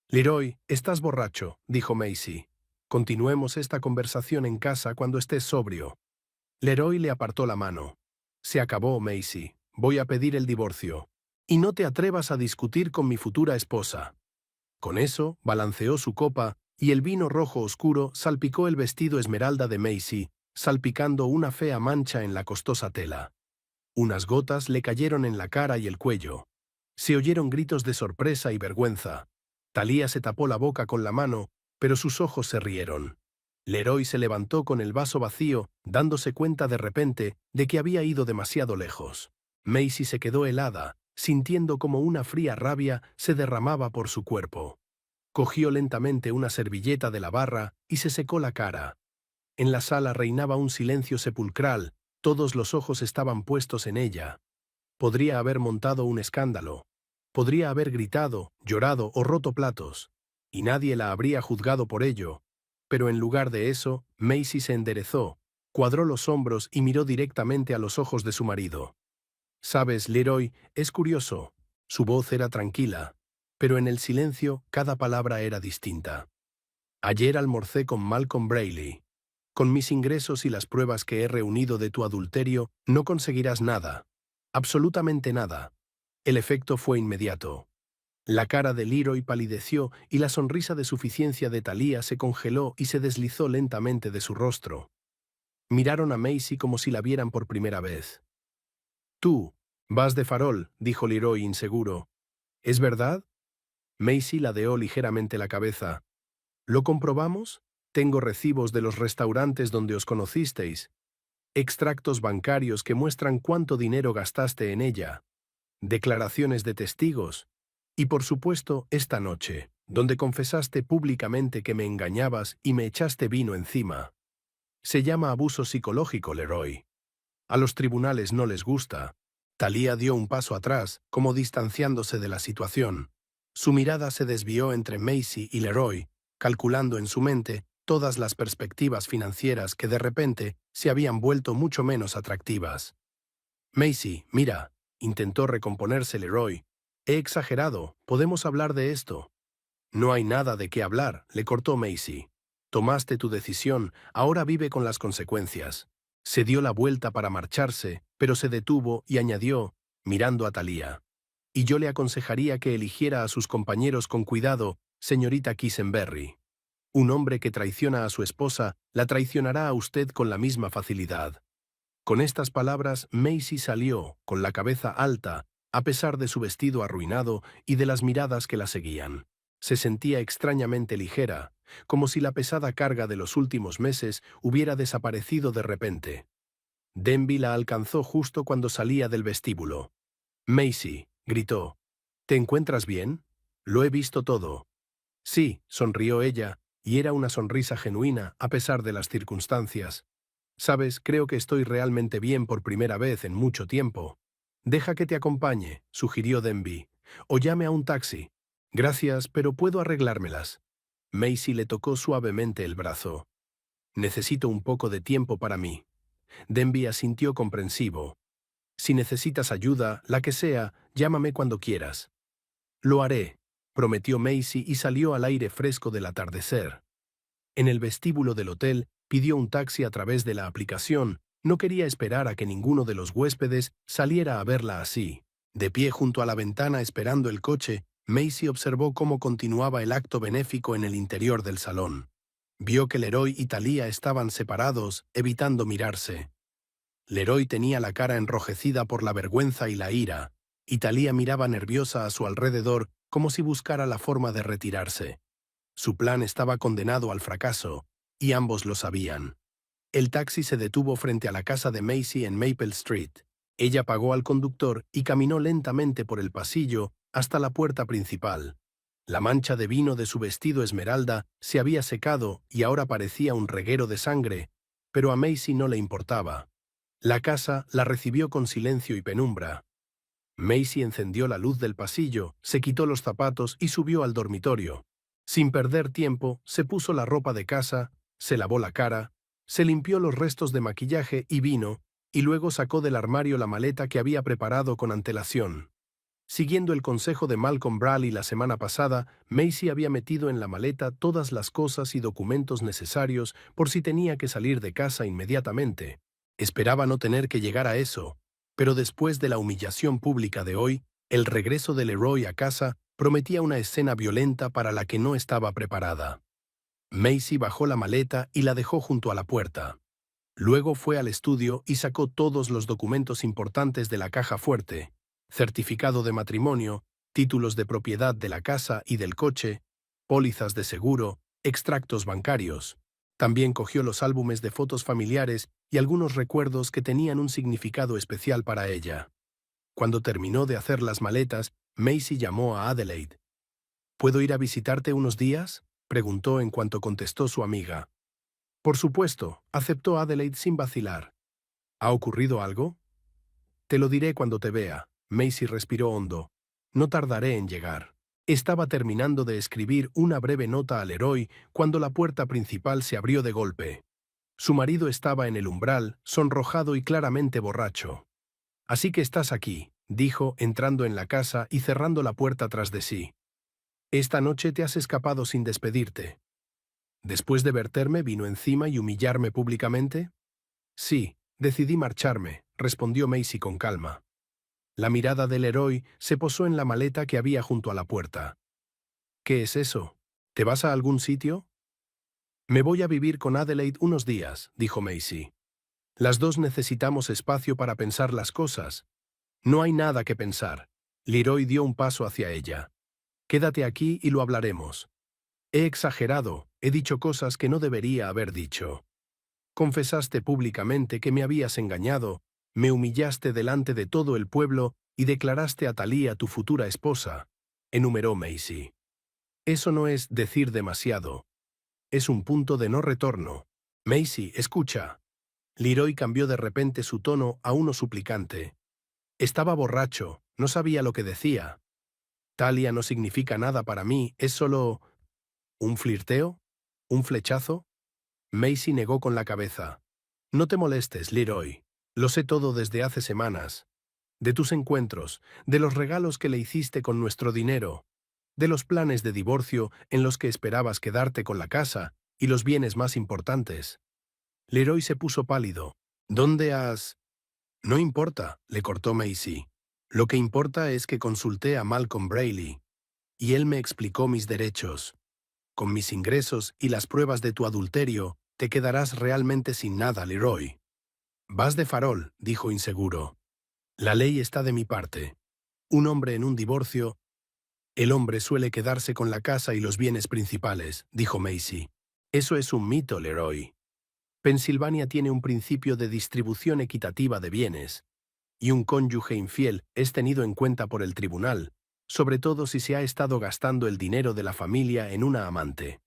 «Leroy, estás borracho», dijo Macy. «Continuemos esta conversación en casa cuando estés sobrio». Leroy le apartó la mano. «Se acabó, Macy. Voy a pedir el divorcio. Y no te atrevas a discutir con mi futura esposa». Con eso, balanceó su copa, y el vino rojo oscuro salpicó el vestido esmeralda de Macy, salpicando una fea mancha en la costosa tela. Unas gotas le cayeron en la cara y el cuello. Se oyeron gritos de sorpresa y vergüenza. Talia se tapó la boca con la mano, pero sus ojos se rieron. Leroy se levantó con el vaso vacío, dándose cuenta de repente de que había ido demasiado lejos. Macy se quedó helada, sintiendo como una fría rabia se derramaba por su cuerpo. Cogió lentamente una servilleta de la barra y se secó la cara. En la sala reinaba un silencio sepulcral, todos los ojos estaban puestos en ella. Podría haber montado un escándalo. Podría haber gritado, llorado o roto platos, y nadie la habría juzgado por ello. Pero en lugar de eso, Macy se enderezó, cuadró los hombros y miró directamente a los ojos de su marido. «Sabes, Leroy, es curioso». Su voz era tranquila, pero en el silencio cada palabra era distinta. «Ayer almorcé con Malcolm Brayley. Con mis ingresos y las pruebas que he reunido de tu adulterio, no conseguirás nada. Absolutamente nada». El efecto fue inmediato. La cara de Leroy palideció y la sonrisa de suficiencia de Talia se congeló y se deslizó lentamente de su rostro. Miraron a Macy como si la vieran por primera vez. «Tú, vas de farol», dijo Leroy inseguro. «¿Es verdad?» Macy ladeó ligeramente la cabeza. «¿Lo comprobamos? Tengo recibos de los restaurantes donde os conocisteis. Extractos bancarios que muestran cuánto dinero gastaste en ella. Declaraciones de testigos. Y por supuesto, esta noche. donde confesaste públicamente que me engañabas y me echaste vino encima. Se llama abuso psicológico, Leroy. A los tribunales no les gusta. Thalía dio un paso atrás, como distanciándose de la situación. Su mirada se desvió entre Macy y Leroy, calculando en su mente todas las perspectivas financieras que de repente se habían vuelto mucho menos atractivas. Macy, mira, intentó recomponerse Leroy. He exagerado, podemos hablar de esto. No hay nada de qué hablar, le cortó Macy. Tomaste tu decisión, ahora vive con las consecuencias. Se dio la vuelta para marcharse, pero se detuvo y añadió, mirando a Thalía. Y yo le aconsejaría que eligiera a sus compañeros con cuidado, señorita Quisenberry. Un hombre que traiciona a su esposa la traicionará a usted con la misma facilidad. Con estas palabras, Macy salió, con la cabeza alta, a pesar de su vestido arruinado y de las miradas que la seguían. Se sentía extrañamente ligera, como si la pesada carga de los últimos meses hubiera desaparecido de repente. Denby la alcanzó justo cuando salía del vestíbulo. «Macy», gritó, «¿te encuentras bien? Lo he visto todo». «Sí», sonrió ella, y era una sonrisa genuina a pesar de las circunstancias. «Sabes, creo que estoy realmente bien por primera vez en mucho tiempo». «Deja que te acompañe», sugirió Denby, «o llame a un taxi». «Gracias, pero puedo arreglármelas». Macy le tocó suavemente el brazo. «Necesito un poco de tiempo para mí». Denby asintió comprensivo. «Si necesitas ayuda, la que sea, llámame cuando quieras». «Lo haré», prometió Macy y salió al aire fresco del atardecer. En el vestíbulo del hotel, pidió un taxi a través de la aplicación. No quería esperar a que ninguno de los huéspedes saliera a verla así. De pie junto a la ventana esperando el coche, Macy observó cómo continuaba el acto benéfico en el interior del salón. Vio que Leroy y Thalía estaban separados, evitando mirarse. Leroy tenía la cara enrojecida por la vergüenza y la ira, y Thalía miraba nerviosa a su alrededor como si buscara la forma de retirarse. Su plan estaba condenado al fracaso, y ambos lo sabían. El taxi se detuvo frente a la casa de Macy en Maple Street. Ella pagó al conductor y caminó lentamente por el pasillo hasta la puerta principal. La mancha de vino de su vestido esmeralda se había secado y ahora parecía un reguero de sangre, pero a Macy no le importaba. La casa la recibió con silencio y penumbra. Macy encendió la luz del pasillo, se quitó los zapatos y subió al dormitorio. Sin perder tiempo, se puso la ropa de casa, se lavó la cara, se limpió los restos de maquillaje y vino, y luego sacó del armario la maleta que había preparado con antelación. Siguiendo el consejo de Malcolm Bradley la semana pasada, Macy había metido en la maleta todas las cosas y documentos necesarios por si tenía que salir de casa inmediatamente. Esperaba no tener que llegar a eso, pero después de la humillación pública de hoy, el regreso de Leroy a casa prometía una escena violenta para la que no estaba preparada. Macy bajó la maleta y la dejó junto a la puerta. Luego fue al estudio y sacó todos los documentos importantes de la caja fuerte: certificado de matrimonio, títulos de propiedad de la casa y del coche, pólizas de seguro, extractos bancarios. También cogió los álbumes de fotos familiares y algunos recuerdos que tenían un significado especial para ella. Cuando terminó de hacer las maletas, Macy llamó a Adelaide. «¿Puedo ir a visitarte unos días?», preguntó en cuanto contestó su amiga. «Por supuesto», aceptó Adelaide sin vacilar. «¿Ha ocurrido algo?». «Te lo diré cuando te vea». Macy respiró hondo. «No tardaré en llegar». Estaba terminando de escribir una breve nota a Leroy cuando la puerta principal se abrió de golpe. Su marido estaba en el umbral, sonrojado y claramente borracho. «Así que estás aquí», dijo, entrando en la casa y cerrando la puerta tras de sí. «Esta noche te has escapado sin despedirte». «¿Después de verterme vino encima y humillarme públicamente?». «Sí, decidí marcharme», respondió Macy con calma. La mirada del Leroy se posó en la maleta que había junto a la puerta. «¿Qué es eso? ¿Te vas a algún sitio?». «Me voy a vivir con Adelaide unos días», dijo Macy. «Las dos necesitamos espacio para pensar las cosas». «No hay nada que pensar». Leroy dio un paso hacia ella. «Quédate aquí y lo hablaremos». «He exagerado, he dicho cosas que no debería haber dicho. Confesaste públicamente que me habías engañado, me humillaste delante de todo el pueblo y declaraste a Thalía tu futura esposa», enumeró Macy. Eso no es decir demasiado. Es un punto de no retorno. Macy, escucha. Leroy cambió de repente su tono a uno suplicante. Estaba borracho, no sabía lo que decía. Talia no significa nada para mí, es solo... ¿Un flirteo? ¿Un flechazo? Macy negó con la cabeza. No te molestes, Leroy. Lo sé todo desde hace semanas. De tus encuentros, de los regalos que le hiciste con nuestro dinero, de los planes de divorcio en los que esperabas quedarte con la casa y los bienes más importantes. Leroy se puso pálido. ¿Dónde has...? No importa, le cortó Macy. Lo que importa es que consulté a Malcolm Braley, y él me explicó mis derechos. Con mis ingresos y las pruebas de tu adulterio, te quedarás realmente sin nada, Leroy. Vas de farol, dijo inseguro. La ley está de mi parte. Un hombre en un divorcio... El hombre suele quedarse con la casa y los bienes principales, dijo Macy. Eso es un mito, Leroy. Pensilvania tiene un principio de distribución equitativa de bienes, y un cónyuge infiel es tenido en cuenta por el tribunal, sobre todo si se ha estado gastando el dinero de la familia en una amante.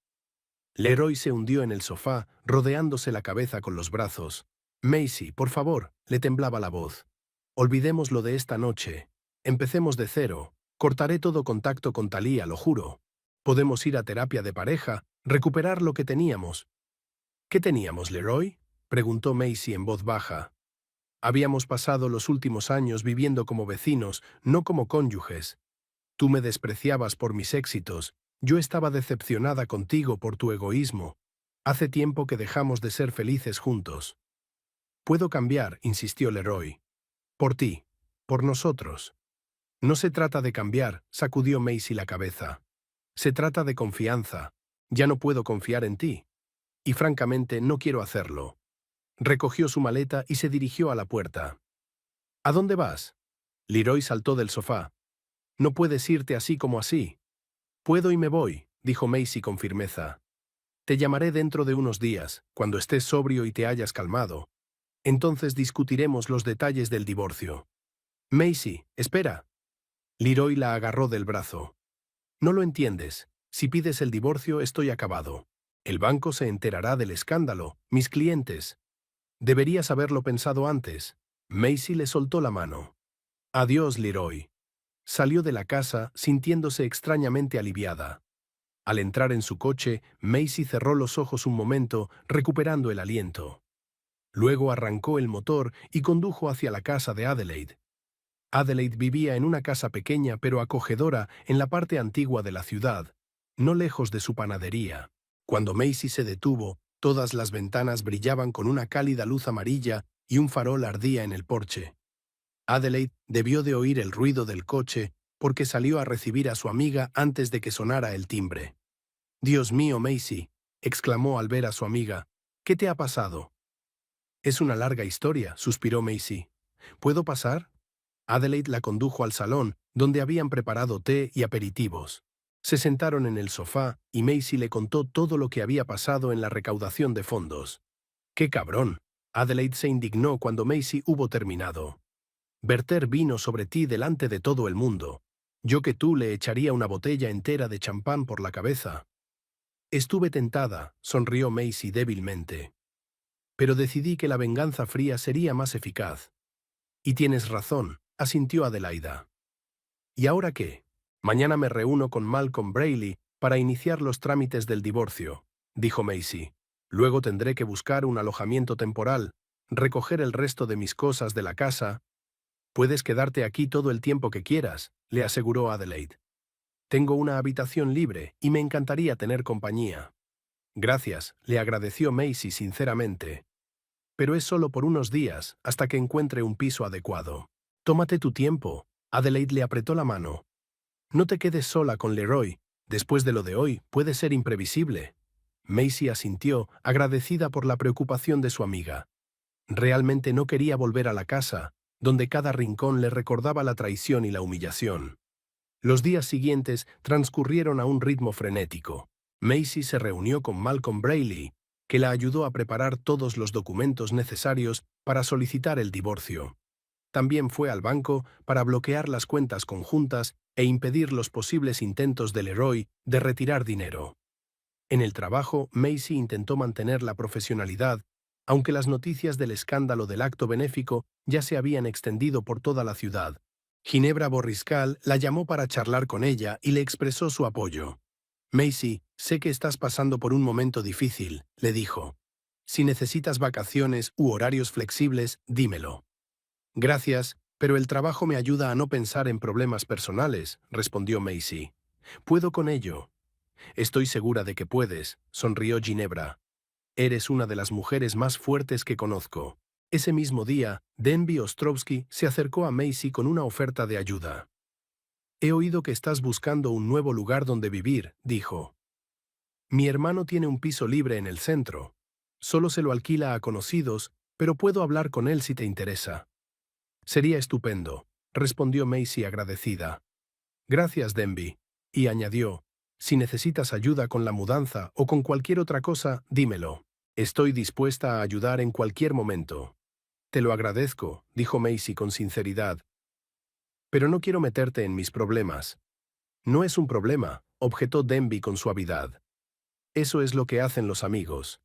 Leroy se hundió en el sofá, rodeándose la cabeza con los brazos. Macy, por favor, le temblaba la voz. Olvidemos lo de esta noche. Empecemos de cero. Cortaré todo contacto con Talia, lo juro. Podemos ir a terapia de pareja, recuperar lo que teníamos. ¿Qué teníamos, Leroy? Preguntó Macy en voz baja. Habíamos pasado los últimos años viviendo como vecinos, no como cónyuges. Tú me despreciabas por mis éxitos. Yo estaba decepcionada contigo por tu egoísmo. Hace tiempo que dejamos de ser felices juntos. Puedo cambiar, insistió Leroy. Por ti. Por nosotros. No se trata de cambiar, sacudió Macy la cabeza. Se trata de confianza. Ya no puedo confiar en ti. Y francamente no quiero hacerlo. Recogió su maleta y se dirigió a la puerta. ¿A dónde vas? Leroy saltó del sofá. No puedes irte así como así. Puedo y me voy, dijo Macy con firmeza. Te llamaré dentro de unos días, cuando estés sobrio y te hayas calmado. Entonces discutiremos los detalles del divorcio. Macy, espera. Leroy la agarró del brazo. No lo entiendes. Si pides el divorcio, estoy acabado. El banco se enterará del escándalo, mis clientes. Deberías haberlo pensado antes. Macy le soltó la mano. Adiós, Leroy. Salió de la casa sintiéndose extrañamente aliviada. Al entrar en su coche, Macy cerró los ojos un momento, recuperando el aliento. Luego arrancó el motor y condujo hacia la casa de Adelaide. Adelaide vivía en una casa pequeña pero acogedora en la parte antigua de la ciudad, no lejos de su panadería. Cuando Macy se detuvo, todas las ventanas brillaban con una cálida luz amarilla y un farol ardía en el porche. Adelaide debió de oír el ruido del coche porque salió a recibir a su amiga antes de que sonara el timbre. «Dios mío, Macy», exclamó al ver a su amiga, «¿qué te ha pasado?» «Es una larga historia», suspiró Macy. «¿Puedo pasar?» Adelaide la condujo al salón, donde habían preparado té y aperitivos. Se sentaron en el sofá y Macy le contó todo lo que había pasado en la recaudación de fondos. «¡Qué cabrón!», Adelaide se indignó cuando Macy hubo terminado. «Verter vino sobre ti delante de todo el mundo. Yo que tú le echaría una botella entera de champán por la cabeza». «Estuve tentada», sonrió Macy débilmente. «Pero decidí que la venganza fría sería más eficaz». «Y tienes razón», asintió Adelaida. «¿Y ahora qué?» «Mañana me reúno con Malcolm Braley para iniciar los trámites del divorcio», dijo Macy. «Luego tendré que buscar un alojamiento temporal, recoger el resto de mis cosas de la casa». «Puedes quedarte aquí todo el tiempo que quieras», le aseguró Adelaide. «Tengo una habitación libre y me encantaría tener compañía». «Gracias», le agradeció Macy sinceramente. «Pero es solo por unos días, hasta que encuentre un piso adecuado. Tómate tu tiempo», Adelaide le apretó la mano. «No te quedes sola con Leroy. Después de lo de hoy, puede ser imprevisible». Macy asintió, agradecida por la preocupación de su amiga. Realmente no quería volver a la casa, donde cada rincón le recordaba la traición y la humillación. Los días siguientes transcurrieron a un ritmo frenético. Macy se reunió con Malcolm Braley, que la ayudó a preparar todos los documentos necesarios para solicitar el divorcio. También fue al banco para bloquear las cuentas conjuntas e impedir los posibles intentos de Leroy de retirar dinero. En el trabajo, Macy intentó mantener la profesionalidad, aunque las noticias del escándalo del acto benéfico ya se habían extendido por toda la ciudad. Ginebra Borriscal la llamó para charlar con ella y le expresó su apoyo. Macy, sé que estás pasando por un momento difícil, le dijo. Si necesitas vacaciones u horarios flexibles, dímelo. Gracias, pero el trabajo me ayuda a no pensar en problemas personales, respondió Macy. Puedo con ello. Estoy segura de que puedes, sonrió Ginebra. Eres una de las mujeres más fuertes que conozco. Ese mismo día, Denby Ostrovsky se acercó a Macy con una oferta de ayuda. He oído que estás buscando un nuevo lugar donde vivir, dijo. Mi hermano tiene un piso libre en el centro. Solo se lo alquila a conocidos, pero puedo hablar con él si te interesa. Sería estupendo, respondió Macy agradecida. Gracias, Denby. Y añadió, si necesitas ayuda con la mudanza o con cualquier otra cosa, dímelo. Estoy dispuesta a ayudar en cualquier momento. Te lo agradezco, dijo Macy con sinceridad. Pero no quiero meterte en mis problemas. No es un problema, objetó Denby con suavidad. Eso es lo que hacen los amigos.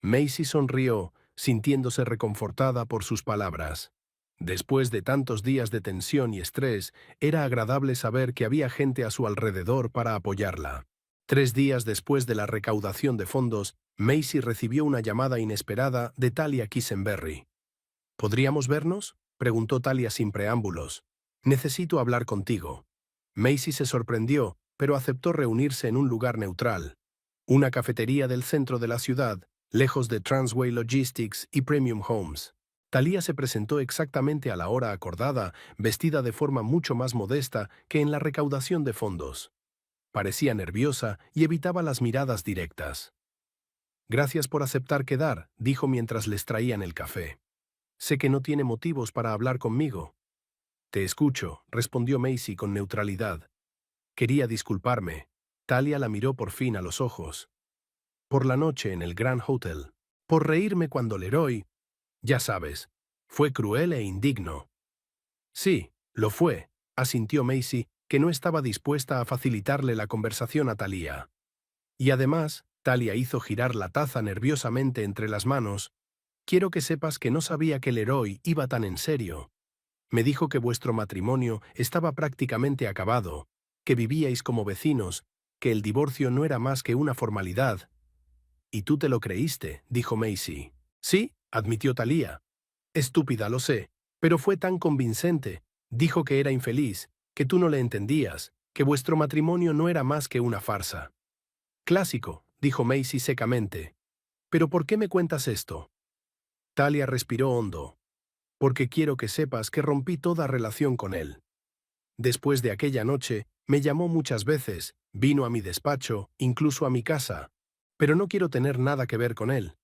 Macy sonrió, sintiéndose reconfortada por sus palabras. Después de tantos días de tensión y estrés, era agradable saber que había gente a su alrededor para apoyarla. 3 días después de la recaudación de fondos, Macy recibió una llamada inesperada de Talia Kissenberry. ¿Podríamos vernos?, preguntó Talia sin preámbulos. Necesito hablar contigo. Macy se sorprendió, pero aceptó reunirse en un lugar neutral. Una cafetería del centro de la ciudad, lejos de Transway Logistics y Premium Homes. Talia se presentó exactamente a la hora acordada, vestida de forma mucho más modesta que en la recaudación de fondos. Parecía nerviosa y evitaba las miradas directas. Gracias por aceptar quedar, dijo mientras les traían el café. Sé que no tiene motivos para hablar conmigo. Te escucho, respondió Macy con neutralidad. Quería disculparme. Talia la miró por fin a los ojos. Por la noche en el Grand Hotel. Por reírme cuando Leroy... Ya sabes, fue cruel e indigno. Sí, lo fue, asintió Macy, que no estaba dispuesta a facilitarle la conversación a Talia. Y además, Talia hizo girar la taza nerviosamente entre las manos. Quiero que sepas que no sabía que Leroy iba tan en serio. Me dijo que vuestro matrimonio estaba prácticamente acabado, que vivíais como vecinos, que el divorcio no era más que una formalidad. Y tú te lo creíste, dijo Macy. Sí, admitió Talia. Estúpida, lo sé, pero fue tan convincente. Dijo que era infeliz, que tú no le entendías, que vuestro matrimonio no era más que una farsa. Clásico, dijo Macy secamente. ¿Pero por qué me cuentas esto? Talia respiró hondo. Porque quiero que sepas que rompí toda relación con él. Después de aquella noche, me llamó muchas veces, vino a mi despacho, incluso a mi casa. Pero no quiero tener nada que ver con él.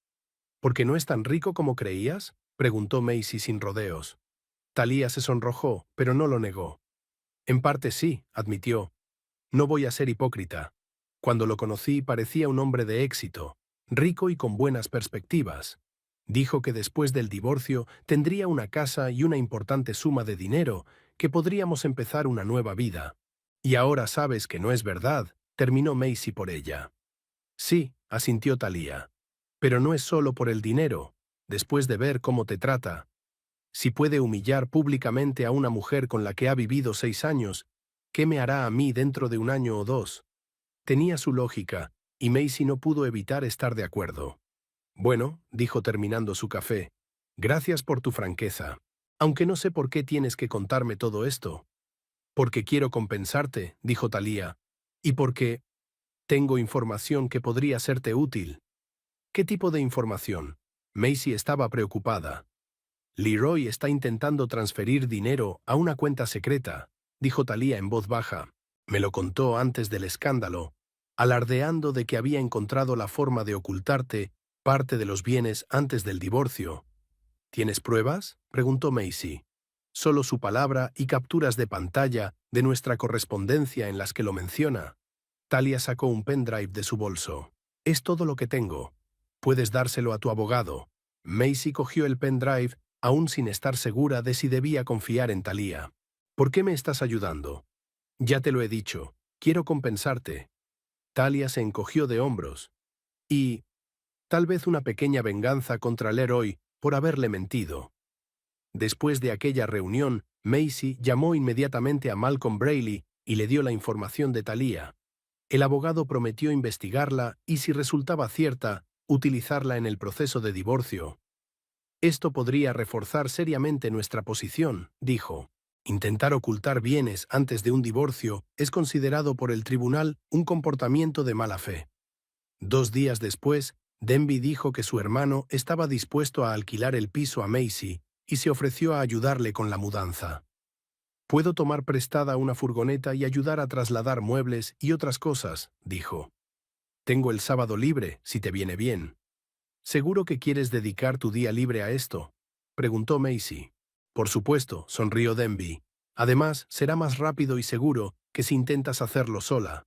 ¿Por qué no es tan rico como creías?, preguntó Macy sin rodeos. Talia se sonrojó, pero no lo negó. En parte sí, admitió. No voy a ser hipócrita. Cuando lo conocí parecía un hombre de éxito, rico y con buenas perspectivas. Dijo que después del divorcio tendría una casa y una importante suma de dinero, que podríamos empezar una nueva vida. Y ahora sabes que no es verdad, terminó Macy por ella. Sí, asintió Talia. Pero no es solo por el dinero, después de ver cómo te trata. Si puede humillar públicamente a una mujer con la que ha vivido 6 años, ¿qué me hará a mí dentro de 1 año o 2? Tenía su lógica, y Macy no pudo evitar estar de acuerdo. Bueno, dijo terminando su café, gracias por tu franqueza. Aunque no sé por qué tienes que contarme todo esto. Porque quiero compensarte, dijo Talia, y porque tengo información que podría serte útil. ¿Qué tipo de información? Macy estaba preocupada. Leroy está intentando transferir dinero a una cuenta secreta, dijo Talia en voz baja. Me lo contó antes del escándalo, alardeando de que había encontrado la forma de ocultarte parte de los bienes antes del divorcio. ¿Tienes pruebas?, preguntó Macy. Solo su palabra y capturas de pantalla de nuestra correspondencia en las que lo menciona. Talia sacó un pendrive de su bolso. Es todo lo que tengo. Puedes dárselo a tu abogado. Macy cogió el pendrive, aún sin estar segura de si debía confiar en Talia. ¿Por qué me estás ayudando? Ya te lo he dicho, quiero compensarte. Talia se encogió de hombros. Y, tal vez una pequeña venganza contra Leroy por haberle mentido. Después de aquella reunión, Macy llamó inmediatamente a Malcolm Braley y le dio la información de Talia. El abogado prometió investigarla y, si resultaba cierta, utilizarla en el proceso de divorcio. Esto podría reforzar seriamente nuestra posición, dijo. Intentar ocultar bienes antes de un divorcio es considerado por el tribunal un comportamiento de mala fe. 2 días después, Denby dijo que su hermano estaba dispuesto a alquilar el piso a Macy y se ofreció a ayudarle con la mudanza. «Puedo tomar prestada una furgoneta y ayudar a trasladar muebles y otras cosas», dijo. «Tengo el sábado libre, si te viene bien». «¿Seguro que quieres dedicar tu día libre a esto?», preguntó Macy. «Por supuesto», sonrió Denby. «Además, será más rápido y seguro que si intentas hacerlo sola».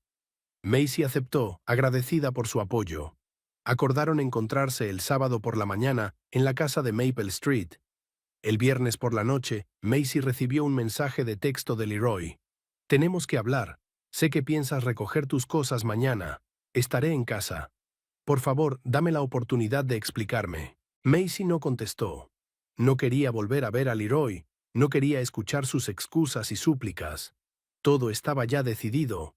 Macy aceptó, agradecida por su apoyo. Acordaron encontrarse el sábado por la mañana en la casa de Maple Street. El viernes por la noche, Macy recibió un mensaje de texto de Leroy. «Tenemos que hablar. Sé que piensas recoger tus cosas mañana. Estaré en casa. Por favor, dame la oportunidad de explicarme». Macy no contestó. No quería volver a ver a Leroy. No quería escuchar sus excusas y súplicas. Todo estaba ya decidido.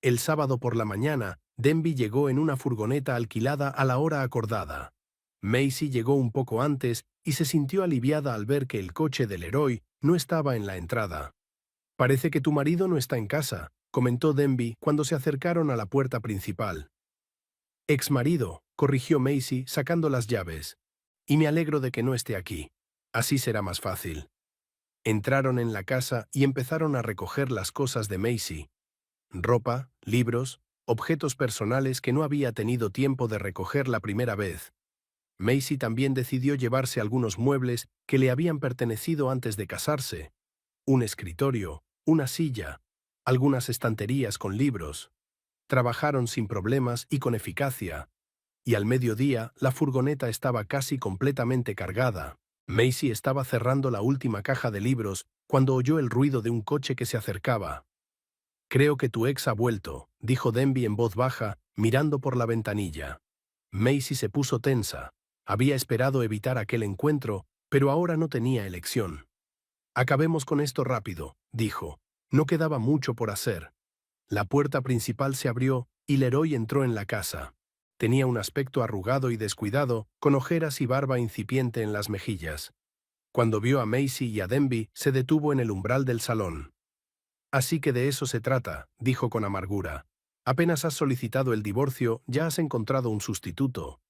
El sábado por la mañana, Denby llegó en una furgoneta alquilada a la hora acordada. Macy llegó un poco antes y se sintió aliviada al ver que el coche del Leroy no estaba en la entrada. «Parece que tu marido no está en casa», comentó Denby cuando se acercaron a la puerta principal. «Exmarido», corrigió Macy sacando las llaves. «Y me alegro de que no esté aquí. Así será más fácil». Entraron en la casa y empezaron a recoger las cosas de Macy. Ropa, libros, objetos personales que no había tenido tiempo de recoger la primera vez. Macy también decidió llevarse algunos muebles que le habían pertenecido antes de casarse. Un escritorio, una silla, algunas estanterías con libros. Trabajaron sin problemas y con eficacia. Y al mediodía, la furgoneta estaba casi completamente cargada. Macy estaba cerrando la última caja de libros cuando oyó el ruido de un coche que se acercaba. «Creo que tu ex ha vuelto», dijo Denby en voz baja, mirando por la ventanilla. Macy se puso tensa. Había esperado evitar aquel encuentro, pero ahora no tenía elección. «Acabemos con esto rápido», dijo. No quedaba mucho por hacer. La puerta principal se abrió y Leroy entró en la casa. Tenía un aspecto arrugado y descuidado, con ojeras y barba incipiente en las mejillas. Cuando vio a Macy y a Denby, se detuvo en el umbral del salón. «Así que de eso se trata», dijo con amargura. «Apenas has solicitado el divorcio, ya has encontrado un sustituto».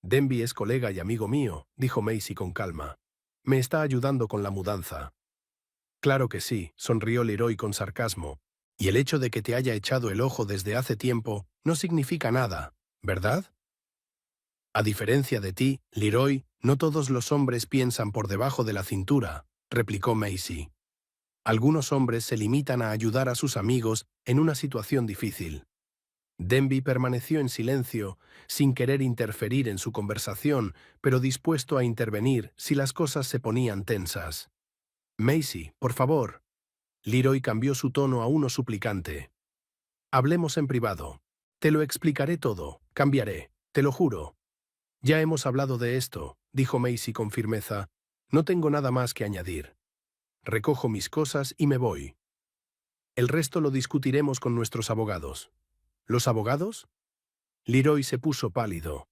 «Denby es colega y amigo mío», dijo Macy con calma. «Me está ayudando con la mudanza». «Claro que sí», sonrió Leroy con sarcasmo. «Y el hecho de que te haya echado el ojo desde hace tiempo no significa nada, ¿verdad?» «A diferencia de ti, Leroy, no todos los hombres piensan por debajo de la cintura», replicó Macy. «Algunos hombres se limitan a ayudar a sus amigos en una situación difícil». Denby permaneció en silencio, sin querer interferir en su conversación, pero dispuesto a intervenir si las cosas se ponían tensas. «Macy, por favor». Leroy cambió su tono a uno suplicante. «Hablemos en privado. Te lo explicaré todo, cambiaré, te lo juro». «Ya hemos hablado de esto», dijo Macy con firmeza. «No tengo nada más que añadir. Recojo mis cosas y me voy. El resto lo discutiremos con nuestros abogados». «¿Los abogados?» Leroy se puso pálido.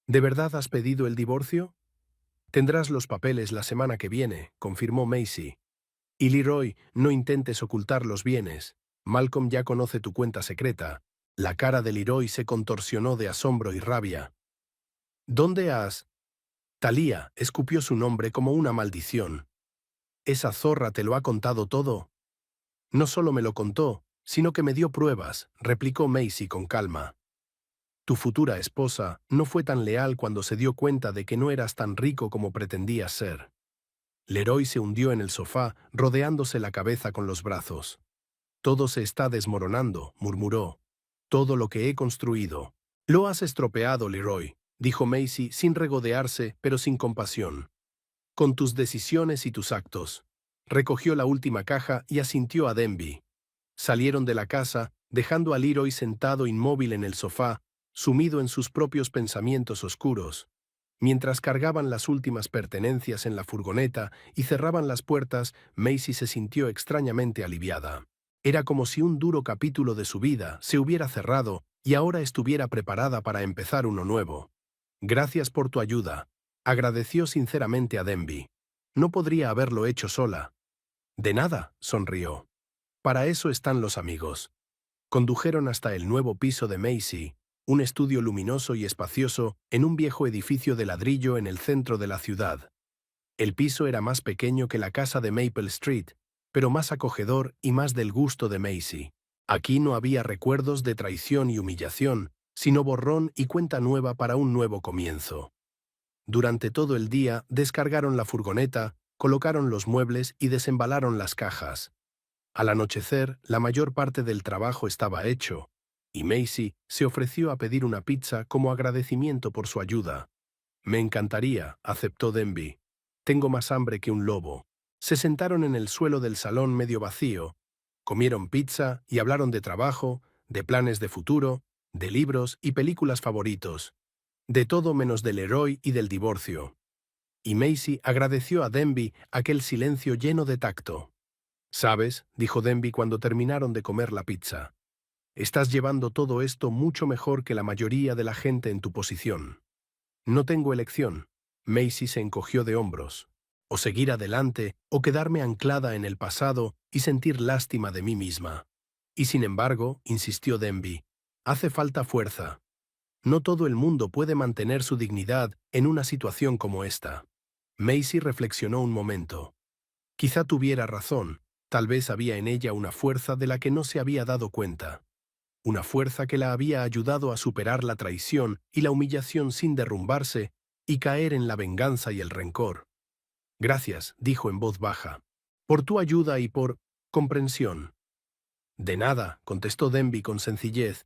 «¿De verdad has pedido el divorcio?» «Tendrás los papeles la semana que viene», confirmó Macy. «Y Leroy, no intentes ocultar los bienes. Malcolm ya conoce tu cuenta secreta». La cara de Leroy se contorsionó de asombro y rabia. «¿Dónde has...?» Talia escupió su nombre como una maldición. «¿Esa zorra te lo ha contado todo?» «No solo me lo contó, sino que me dio pruebas», replicó Macy con calma. «Tu futura esposa no fue tan leal cuando se dio cuenta de que no eras tan rico como pretendías ser». Leroy se hundió en el sofá, rodeándose la cabeza con los brazos. «Todo se está desmoronando», murmuró. «Todo lo que he construido». «Lo has estropeado, Leroy», dijo Macy sin regodearse, pero sin compasión. «Con tus decisiones y tus actos». Recogió la última caja y asintió a Denby. Salieron de la casa, dejando a Leroy sentado inmóvil en el sofá, sumido en sus propios pensamientos oscuros. Mientras cargaban las últimas pertenencias en la furgoneta y cerraban las puertas, Macy se sintió extrañamente aliviada. Era como si un duro capítulo de su vida se hubiera cerrado y ahora estuviera preparada para empezar uno nuevo. «Gracias por tu ayuda», agradeció sinceramente a Denby. No podría haberlo hecho sola. «De nada», sonrió. «Para eso están los amigos». Condujeron hasta el nuevo piso de Macy, un estudio luminoso y espacioso en un viejo edificio de ladrillo en el centro de la ciudad. El piso era más pequeño que la casa de Maple Street, pero más acogedor y más del gusto de Macy. Aquí no había recuerdos de traición y humillación, sino borrón y cuenta nueva para un nuevo comienzo. Durante todo el día descargaron la furgoneta, colocaron los muebles y desembalaron las cajas. Al anochecer, la mayor parte del trabajo estaba hecho, y Macy se ofreció a pedir una pizza como agradecimiento por su ayuda. «Me encantaría», aceptó Denby. «Tengo más hambre que un lobo». Se sentaron en el suelo del salón medio vacío, comieron pizza y hablaron de trabajo, de planes de futuro, de libros y películas favoritos, de todo menos del Leroy y del divorcio. Y Macy agradeció a Denby aquel silencio lleno de tacto. «¿Sabes?», dijo Denby cuando terminaron de comer la pizza. «Estás llevando todo esto mucho mejor que la mayoría de la gente en tu posición». «No tengo elección». Macy se encogió de hombros. «O seguir adelante, o quedarme anclada en el pasado y sentir lástima de mí misma». «Y sin embargo», insistió Denby, «hace falta fuerza. No todo el mundo puede mantener su dignidad en una situación como esta». Macy reflexionó un momento. Quizá tuviera razón. Tal vez había en ella una fuerza de la que no se había dado cuenta. Una fuerza que la había ayudado a superar la traición y la humillación sin derrumbarse y caer en la venganza y el rencor. «Gracias», dijo en voz baja, «por tu ayuda y por comprensión». «De nada», contestó Denby con sencillez.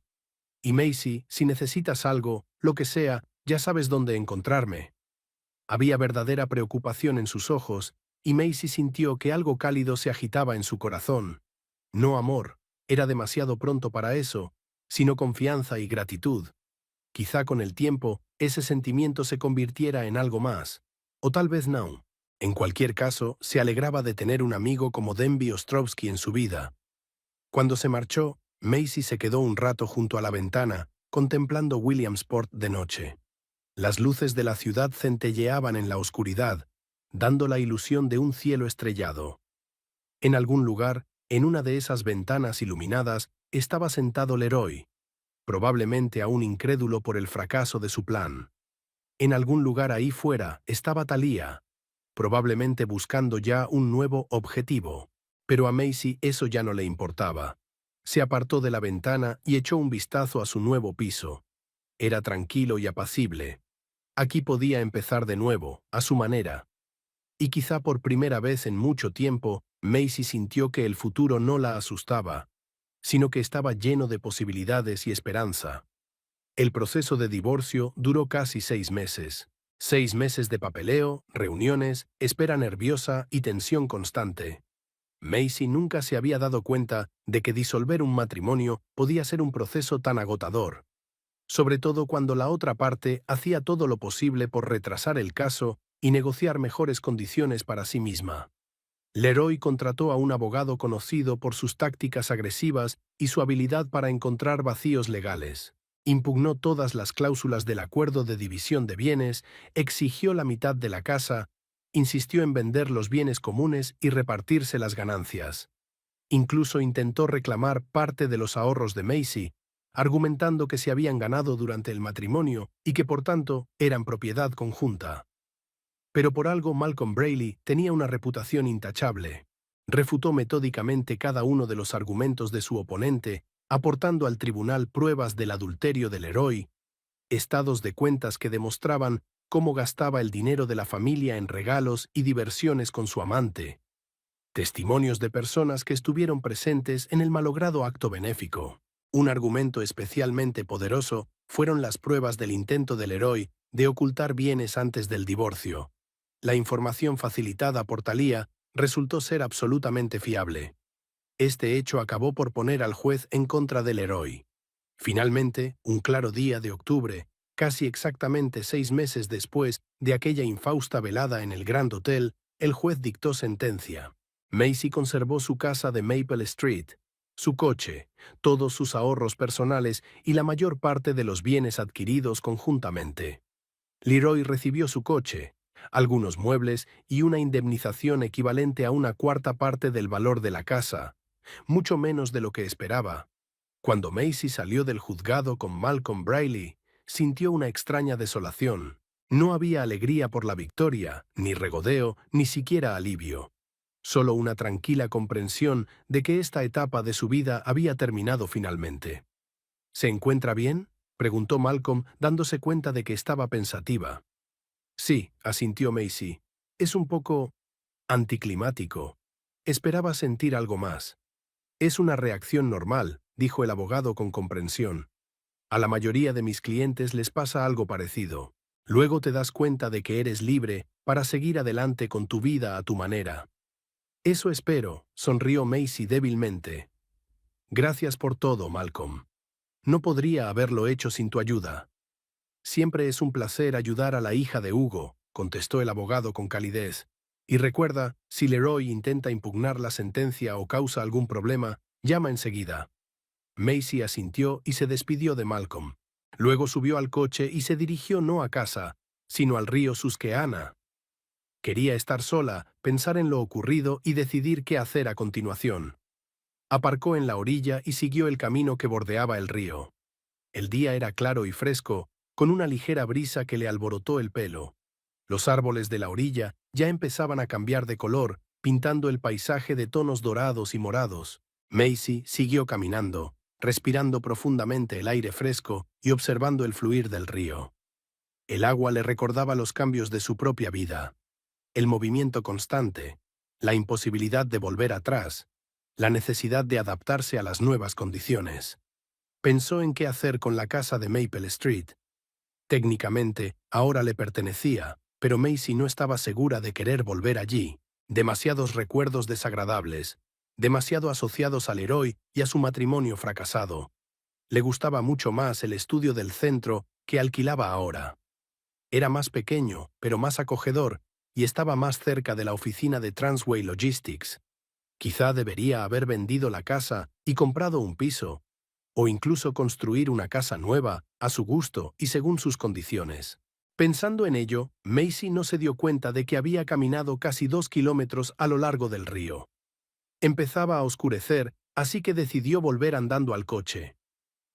«Y Macy, si necesitas algo, lo que sea, ya sabes dónde encontrarme». Había verdadera preocupación en sus ojos, y Macy sintió que algo cálido se agitaba en su corazón. No amor, era demasiado pronto para eso, sino confianza y gratitud. Quizá con el tiempo ese sentimiento se convirtiera en algo más, o tal vez no. En cualquier caso, se alegraba de tener un amigo como Denby Ostrovsky en su vida. Cuando se marchó, Macy se quedó un rato junto a la ventana, contemplando Williamsport de noche. Las luces de la ciudad centelleaban en la oscuridad, dando la ilusión de un cielo estrellado. En algún lugar, en una de esas ventanas iluminadas, estaba sentado Leroy, probablemente aún incrédulo por el fracaso de su plan. En algún lugar ahí fuera estaba Thalía, probablemente buscando ya un nuevo objetivo. Pero a Macy eso ya no le importaba. Se apartó de la ventana y echó un vistazo a su nuevo piso. Era tranquilo y apacible. Aquí podía empezar de nuevo, a su manera. Y quizá por primera vez en mucho tiempo, Macy sintió que el futuro no la asustaba, sino que estaba lleno de posibilidades y esperanza. El proceso de divorcio duró casi 6 meses. 6 meses de papeleo, reuniones, espera nerviosa y tensión constante. Macy nunca se había dado cuenta de que disolver un matrimonio podía ser un proceso tan agotador, sobre todo cuando la otra parte hacía todo lo posible por retrasar el caso y negociar mejores condiciones para sí misma. Leroy contrató a un abogado conocido por sus tácticas agresivas y su habilidad para encontrar vacíos legales. Impugnó todas las cláusulas del acuerdo de división de bienes, exigió la mitad de la casa, insistió en vender los bienes comunes y repartirse las ganancias. Incluso intentó reclamar parte de los ahorros de Macy, argumentando que se habían ganado durante el matrimonio y que por tanto eran propiedad conjunta. Pero por algo Malcolm Braley tenía una reputación intachable. Refutó metódicamente cada uno de los argumentos de su oponente, aportando al tribunal pruebas del adulterio del Leroy, estados de cuentas que demostraban cómo gastaba el dinero de la familia en regalos y diversiones con su amante, testimonios de personas que estuvieron presentes en el malogrado acto benéfico. Un argumento especialmente poderoso fueron las pruebas del intento del Leroy de ocultar bienes antes del divorcio. La información facilitada por Thalía resultó ser absolutamente fiable. Este hecho acabó por poner al juez en contra del héroe. Finalmente, un claro día de octubre, casi exactamente 6 meses después de aquella infausta velada en el Grand Hotel, el juez dictó sentencia. Macy conservó su casa de Maple Street, su coche, todos sus ahorros personales y la mayor parte de los bienes adquiridos conjuntamente. Leroy recibió su coche, algunos muebles y una indemnización equivalente a una cuarta parte del valor de la casa, mucho menos de lo que esperaba. Cuando Macy salió del juzgado con Malcolm Briley, sintió una extraña desolación. No había alegría por la victoria, ni regodeo, ni siquiera alivio. Solo una tranquila comprensión de que esta etapa de su vida había terminado finalmente. ¿Se encuentra bien?, preguntó Malcolm, dándose cuenta de que estaba pensativa. Sí, asintió Macy. Es un poco anticlimático. Esperaba sentir algo más. Es una reacción normal, dijo el abogado con comprensión. A la mayoría de mis clientes les pasa algo parecido. Luego te das cuenta de que eres libre para seguir adelante con tu vida a tu manera. Eso espero, sonrió Macy débilmente. Gracias por todo, Malcolm. No podría haberlo hecho sin tu ayuda. Siempre es un placer ayudar a la hija de Hugo, contestó el abogado con calidez. Y recuerda, si Leroy intenta impugnar la sentencia o causa algún problema, llama enseguida. Macy asintió y se despidió de Malcolm. Luego subió al coche y se dirigió no a casa, sino al río Susquehanna. Quería estar sola, pensar en lo ocurrido y decidir qué hacer a continuación. Aparcó en la orilla y siguió el camino que bordeaba el río. El día era claro y fresco, con una ligera brisa que le alborotó el pelo. Los árboles de la orilla ya empezaban a cambiar de color, pintando el paisaje de tonos dorados y morados. Macy siguió caminando, respirando profundamente el aire fresco y observando el fluir del río. El agua le recordaba los cambios de su propia vida. El movimiento constante, la imposibilidad de volver atrás, la necesidad de adaptarse a las nuevas condiciones. Pensó en qué hacer con la casa de Maple Street. Técnicamente, ahora le pertenecía, pero Macy no estaba segura de querer volver allí. Demasiados recuerdos desagradables, demasiado asociados al héroe y a su matrimonio fracasado. Le gustaba mucho más el estudio del centro que alquilaba ahora. Era más pequeño, pero más acogedor, y estaba más cerca de la oficina de Transway Logistics. Quizá debería haber vendido la casa y comprado un piso, o incluso construir una casa nueva, a su gusto y según sus condiciones. Pensando en ello, Macy no se dio cuenta de que había caminado casi 2 kilómetros a lo largo del río. Empezaba a oscurecer, así que decidió volver andando al coche.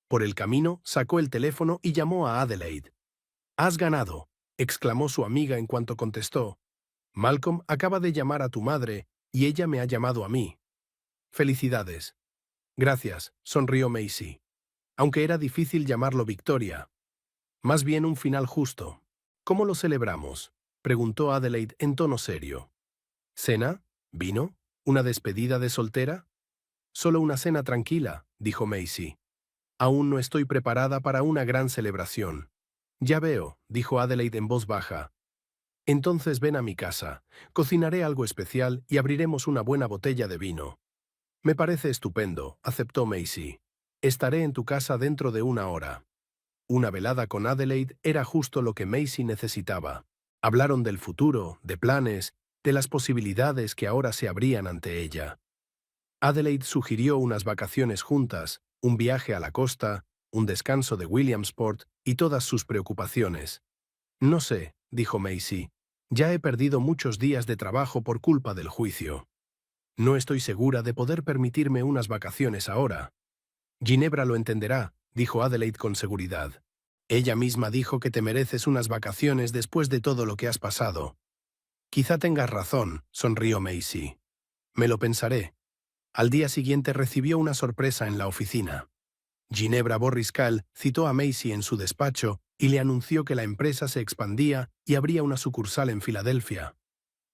Por el camino, sacó el teléfono y llamó a Adelaide. «Has ganado», exclamó su amiga en cuanto contestó. «Malcolm acaba de llamar a tu madre, y ella me ha llamado a mí». «Felicidades». «Gracias», sonrió Macy. Aunque era difícil llamarlo victoria. Más bien un final justo. «¿Cómo lo celebramos?», preguntó Adelaide en tono serio. «¿Cena? ¿Vino? ¿Una despedida de soltera?» «Solo una cena tranquila», dijo Macy. «Aún no estoy preparada para una gran celebración». «Ya veo», dijo Adelaide en voz baja. «Entonces ven a mi casa, cocinaré algo especial y abriremos una buena botella de vino». «Me parece estupendo», aceptó Macy. «Estaré en tu casa dentro de una hora». Una velada con Adelaide era justo lo que Macy necesitaba. Hablaron del futuro, de planes, de las posibilidades que ahora se abrían ante ella. Adelaide sugirió unas vacaciones juntas, un viaje a la costa, un descanso de Williamsport y todas sus preocupaciones. «No sé», dijo Macy. «Ya he perdido muchos días de trabajo por culpa del juicio. No estoy segura de poder permitirme unas vacaciones ahora». «Ginebra lo entenderá», dijo Adelaide con seguridad. «Ella misma dijo que te mereces unas vacaciones después de todo lo que has pasado». «Quizá tengas razón», sonrió Macy. «Me lo pensaré». Al día siguiente recibió una sorpresa en la oficina. Ginebra Borriscal citó a Macy en su despacho y le anunció que la empresa se expandía y abría una sucursal en Filadelfia.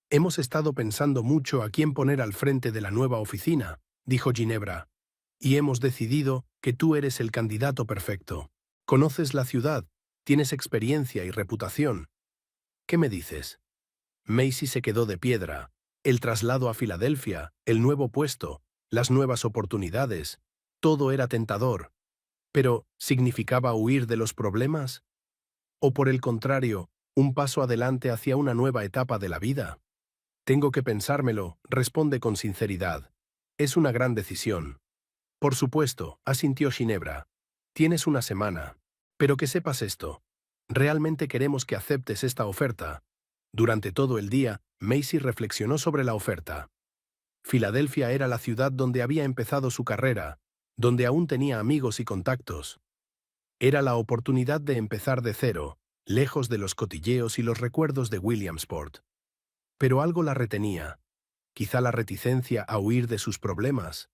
«Hemos estado pensando mucho a quién poner al frente de la nueva oficina», dijo Ginebra, «y hemos decidido que tú eres el candidato perfecto. Conoces la ciudad, tienes experiencia y reputación. ¿Qué me dices?» Macy se quedó de piedra. El traslado a Filadelfia, el nuevo puesto, las nuevas oportunidades. Todo era tentador. Pero, ¿significaba huir de los problemas? ¿O por el contrario, un paso adelante hacia una nueva etapa de la vida? Tengo que pensármelo, responde con sinceridad. Es una gran decisión. Por supuesto, asintió Ginebra. Tienes una semana. Pero que sepas esto. Realmente queremos que aceptes esta oferta. Durante todo el día, Macy reflexionó sobre la oferta. Filadelfia era la ciudad donde había empezado su carrera, donde aún tenía amigos y contactos. Era la oportunidad de empezar de cero, lejos de los cotilleos y los recuerdos de Williamsport. Pero algo la retenía, quizá la reticencia a huir de sus problemas,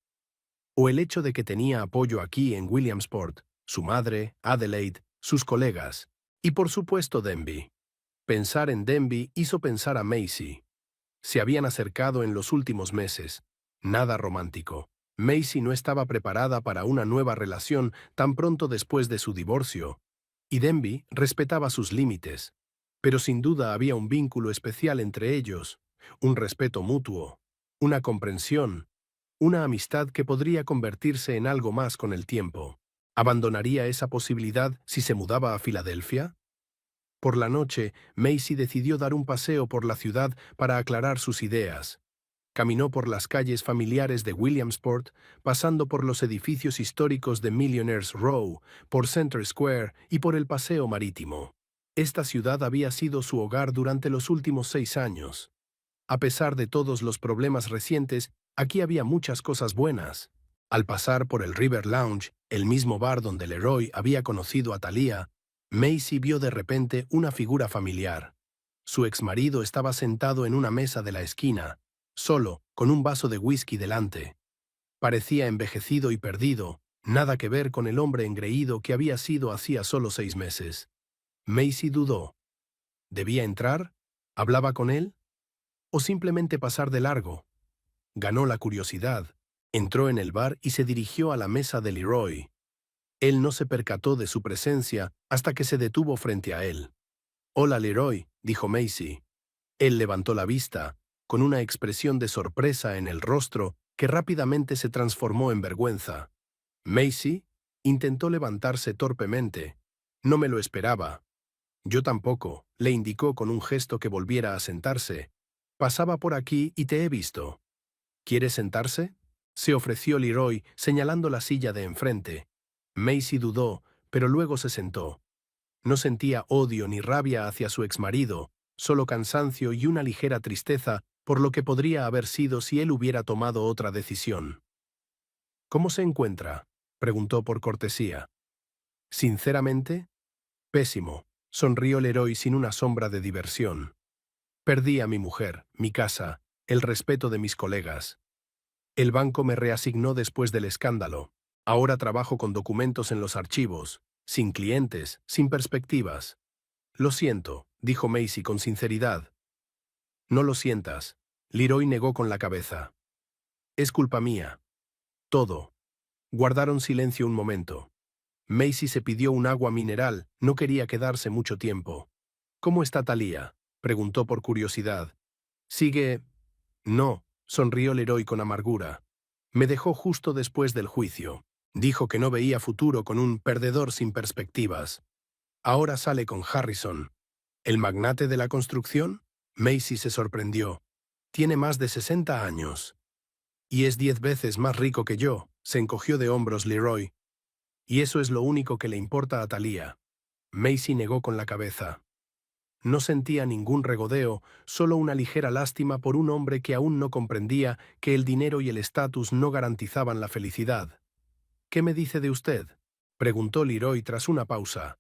o el hecho de que tenía apoyo aquí en Williamsport, su madre, Adelaide, sus colegas, y por supuesto Denby. Pensar en Denby hizo pensar a Macy. Se habían acercado en los últimos meses. Nada romántico. Macy no estaba preparada para una nueva relación tan pronto después de su divorcio, y Denby respetaba sus límites. Pero sin duda había un vínculo especial entre ellos, un respeto mutuo, una comprensión, una amistad que podría convertirse en algo más con el tiempo. ¿Abandonaría esa posibilidad si se mudaba a Filadelfia? Por la noche, Macy decidió dar un paseo por la ciudad para aclarar sus ideas. Caminó por las calles familiares de Williamsport, pasando por los edificios históricos de Millionaires Row, por Center Square y por el Paseo Marítimo. Esta ciudad había sido su hogar durante los últimos 6 años. A pesar de todos los problemas recientes, aquí había muchas cosas buenas. Al pasar por el River Lounge, el mismo bar donde Leroy había conocido a Thalia, Macy vio de repente una figura familiar. Su exmarido estaba sentado en una mesa de la esquina, solo, con un vaso de whisky delante. Parecía envejecido y perdido, nada que ver con el hombre engreído que había sido hacía solo 6 meses. Macy dudó. ¿Debía entrar? ¿Hablaba con él? ¿O simplemente pasar de largo? Ganó la curiosidad. Entró en el bar y se dirigió a la mesa de Leroy. Él no se percató de su presencia hasta que se detuvo frente a él. «Hola, Leroy», dijo Macy. Él levantó la vista, con una expresión de sorpresa en el rostro que rápidamente se transformó en vergüenza. Macy intentó levantarse torpemente. «No me lo esperaba». «Yo tampoco», le indicó con un gesto que volviera a sentarse. «Pasaba por aquí y te he visto». «¿Quieres sentarse?», se ofreció Leroy, señalando la silla de enfrente. Macy dudó, pero luego se sentó. No sentía odio ni rabia hacia su exmarido, solo cansancio y una ligera tristeza por lo que podría haber sido si él hubiera tomado otra decisión. «¿Cómo se encuentra?», preguntó por cortesía. «Sinceramente, pésimo», sonrió Leroy sin una sombra de diversión. «Perdí a mi mujer, mi casa, el respeto de mis colegas. El banco me reasignó después del escándalo. Ahora trabajo con documentos en los archivos, sin clientes, sin perspectivas». «Lo siento», dijo Macy con sinceridad. «No lo sientas», Leroy negó con la cabeza. «Es culpa mía. Todo». Guardaron silencio un momento. Macy se pidió un agua mineral, no quería quedarse mucho tiempo. «¿Cómo está Thalia?», preguntó por curiosidad. «Sigue...». «No», sonrió Leroy con amargura. «Me dejó justo después del juicio. Dijo que no veía futuro con un perdedor sin perspectivas. Ahora sale con Harrison». «¿El magnate de la construcción?». Macy se sorprendió. «Tiene más de 60 años». «Y es 10 veces más rico que yo», se encogió de hombros Leroy. «Y eso es lo único que le importa a Thalia». Macy negó con la cabeza. No sentía ningún regodeo, solo una ligera lástima por un hombre que aún no comprendía que el dinero y el estatus no garantizaban la felicidad. «¿Qué me dice de usted?», preguntó Leroy tras una pausa.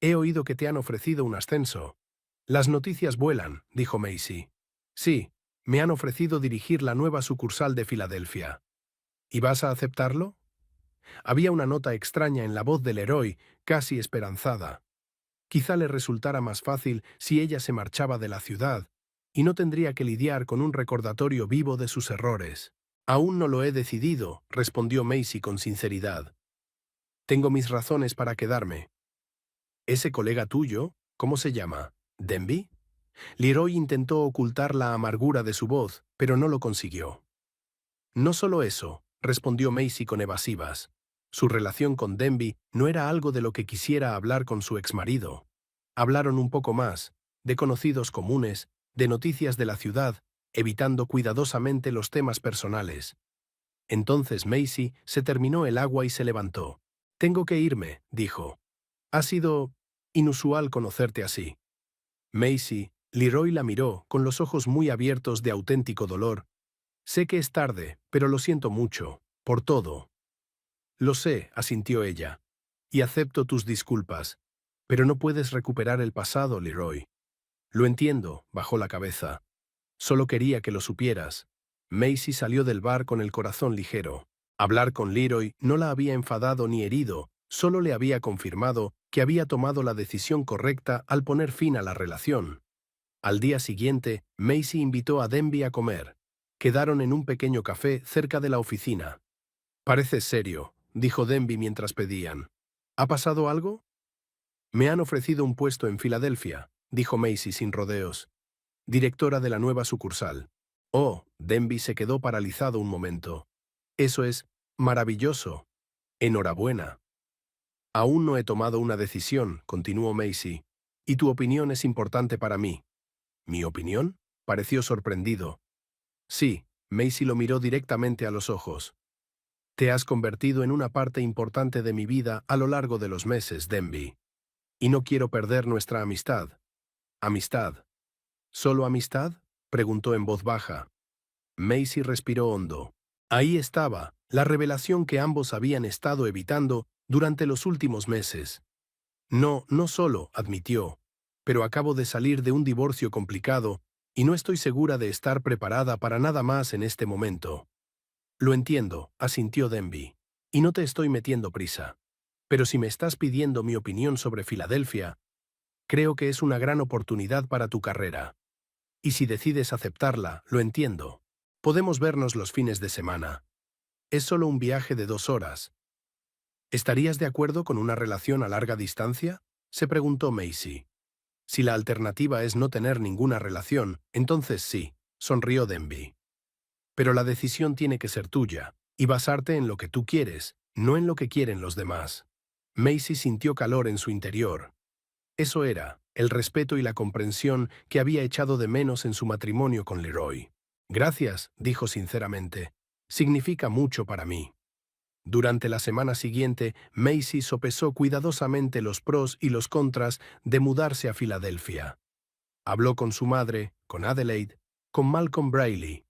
«He oído que te han ofrecido un ascenso». «Las noticias vuelan», dijo Macy. «Sí, me han ofrecido dirigir la nueva sucursal de Filadelfia». «¿Y vas a aceptarlo?». Había una nota extraña en la voz del Leroy, casi esperanzada. Quizá le resultara más fácil si ella se marchaba de la ciudad, y no tendría que lidiar con un recordatorio vivo de sus errores. «Aún no lo he decidido», respondió Macy con sinceridad. «Tengo mis razones para quedarme». «¿Ese colega tuyo? ¿Cómo se llama? ¿Denby?». Leroy intentó ocultar la amargura de su voz, pero no lo consiguió. «No solo eso», respondió Macy con evasivas. Su relación con Denby no era algo de lo que quisiera hablar con su exmarido. Hablaron un poco más, de conocidos comunes, de noticias de la ciudad, evitando cuidadosamente los temas personales. Entonces Macy se terminó el agua y se levantó. «Tengo que irme», dijo. «Ha sido inusual conocerte así». Macy, Leroy la miró con los ojos muy abiertos de auténtico dolor. «Sé que es tarde, pero lo siento mucho, por todo». «Lo sé», asintió ella. «Y acepto tus disculpas. Pero no puedes recuperar el pasado, Leroy». «Lo entiendo», bajó la cabeza. «Solo quería que lo supieras». Macy salió del bar con el corazón ligero. Hablar con Leroy no la había enfadado ni herido, solo le había confirmado que había tomado la decisión correcta al poner fin a la relación. Al día siguiente, Macy invitó a Denby a comer. Quedaron en un pequeño café cerca de la oficina. «Pareces serio», dijo Denby mientras pedían. «¿Ha pasado algo?» «Me han ofrecido un puesto en Filadelfia», dijo Macy sin rodeos. «Directora de la nueva sucursal». «Oh», Denby se quedó paralizado un momento. «Eso es maravilloso. Enhorabuena». «Aún no he tomado una decisión», continuó Macy, «y tu opinión es importante para mí». «¿Mi opinión?», pareció sorprendido. «Sí», Macy lo miró directamente a los ojos. «Te has convertido en una parte importante de mi vida a lo largo de los meses, Denby. Y no quiero perder nuestra amistad». «¿Amistad? ¿Solo amistad?», preguntó en voz baja. Macy respiró hondo. Ahí estaba, la revelación que ambos habían estado evitando durante los últimos meses. «No, no solo», admitió, «pero acabo de salir de un divorcio complicado y no estoy segura de estar preparada para nada más en este momento». «Lo entiendo», asintió Denby, «y no te estoy metiendo prisa. Pero si me estás pidiendo mi opinión sobre Filadelfia, creo que es una gran oportunidad para tu carrera. Y si decides aceptarla, lo entiendo. Podemos vernos los fines de semana. Es solo un viaje de 2 horas». «¿Estarías de acuerdo con una relación a larga distancia?», se preguntó Macy. «Si la alternativa es no tener ninguna relación, entonces sí», sonrió Denby. «Pero la decisión tiene que ser tuya, y basarte en lo que tú quieres, no en lo que quieren los demás». Macy sintió calor en su interior. Eso era, el respeto y la comprensión que había echado de menos en su matrimonio con Leroy. «Gracias», dijo sinceramente. «Significa mucho para mí». Durante la semana siguiente, Macy sopesó cuidadosamente los pros y los contras de mudarse a Filadelfia. Habló con su madre, con Adelaide, con Malcolm Brayley.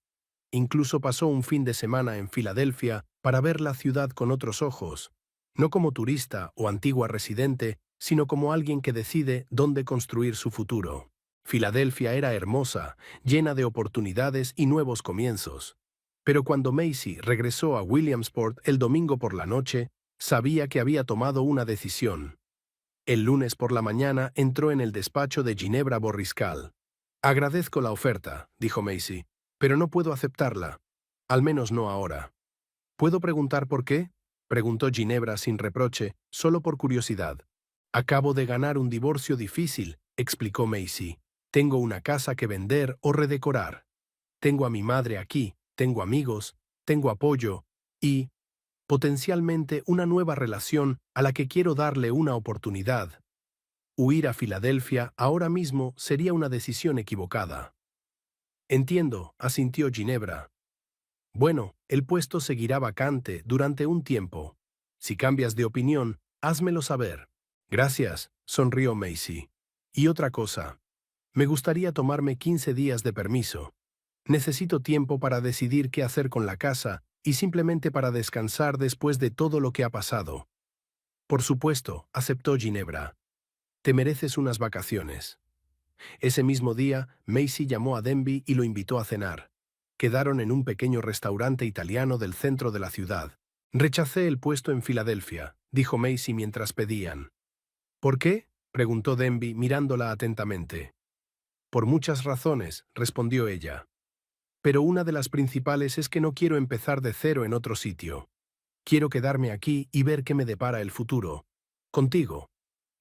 Incluso pasó un fin de semana en Filadelfia para ver la ciudad con otros ojos, no como turista o antigua residente, sino como alguien que decide dónde construir su futuro. Filadelfia era hermosa, llena de oportunidades y nuevos comienzos. Pero cuando Macy regresó a Williamsport el domingo por la noche, sabía que había tomado una decisión. El lunes por la mañana entró en el despacho de Ginebra Borriscal. «Agradezco la oferta», dijo Macy, «pero no puedo aceptarla. Al menos no ahora». «¿Puedo preguntar por qué?», preguntó Ginebra sin reproche, solo por curiosidad. «Acabo de ganar un divorcio difícil», explicó Macy. «Tengo una casa que vender o redecorar. Tengo a mi madre aquí, tengo amigos, tengo apoyo y, potencialmente, una nueva relación a la que quiero darle una oportunidad. Huir a Filadelfia ahora mismo sería una decisión equivocada». «Entiendo», asintió Ginebra. «Bueno, el puesto seguirá vacante durante un tiempo. Si cambias de opinión, házmelo saber». «Gracias», sonrió Macy. «Y otra cosa. Me gustaría tomarme 15 días de permiso. Necesito tiempo para decidir qué hacer con la casa y simplemente para descansar después de todo lo que ha pasado». «Por supuesto», aceptó Ginebra. «Te mereces unas vacaciones». Ese mismo día, Macy llamó a Denby y lo invitó a cenar. Quedaron en un pequeño restaurante italiano del centro de la ciudad. «Rechacé el puesto en Filadelfia», dijo Macy mientras pedían. «¿Por qué?», preguntó Denby mirándola atentamente. «Por muchas razones», respondió ella. «Pero una de las principales es que no quiero empezar de cero en otro sitio. Quiero quedarme aquí y ver qué me depara el futuro. Contigo».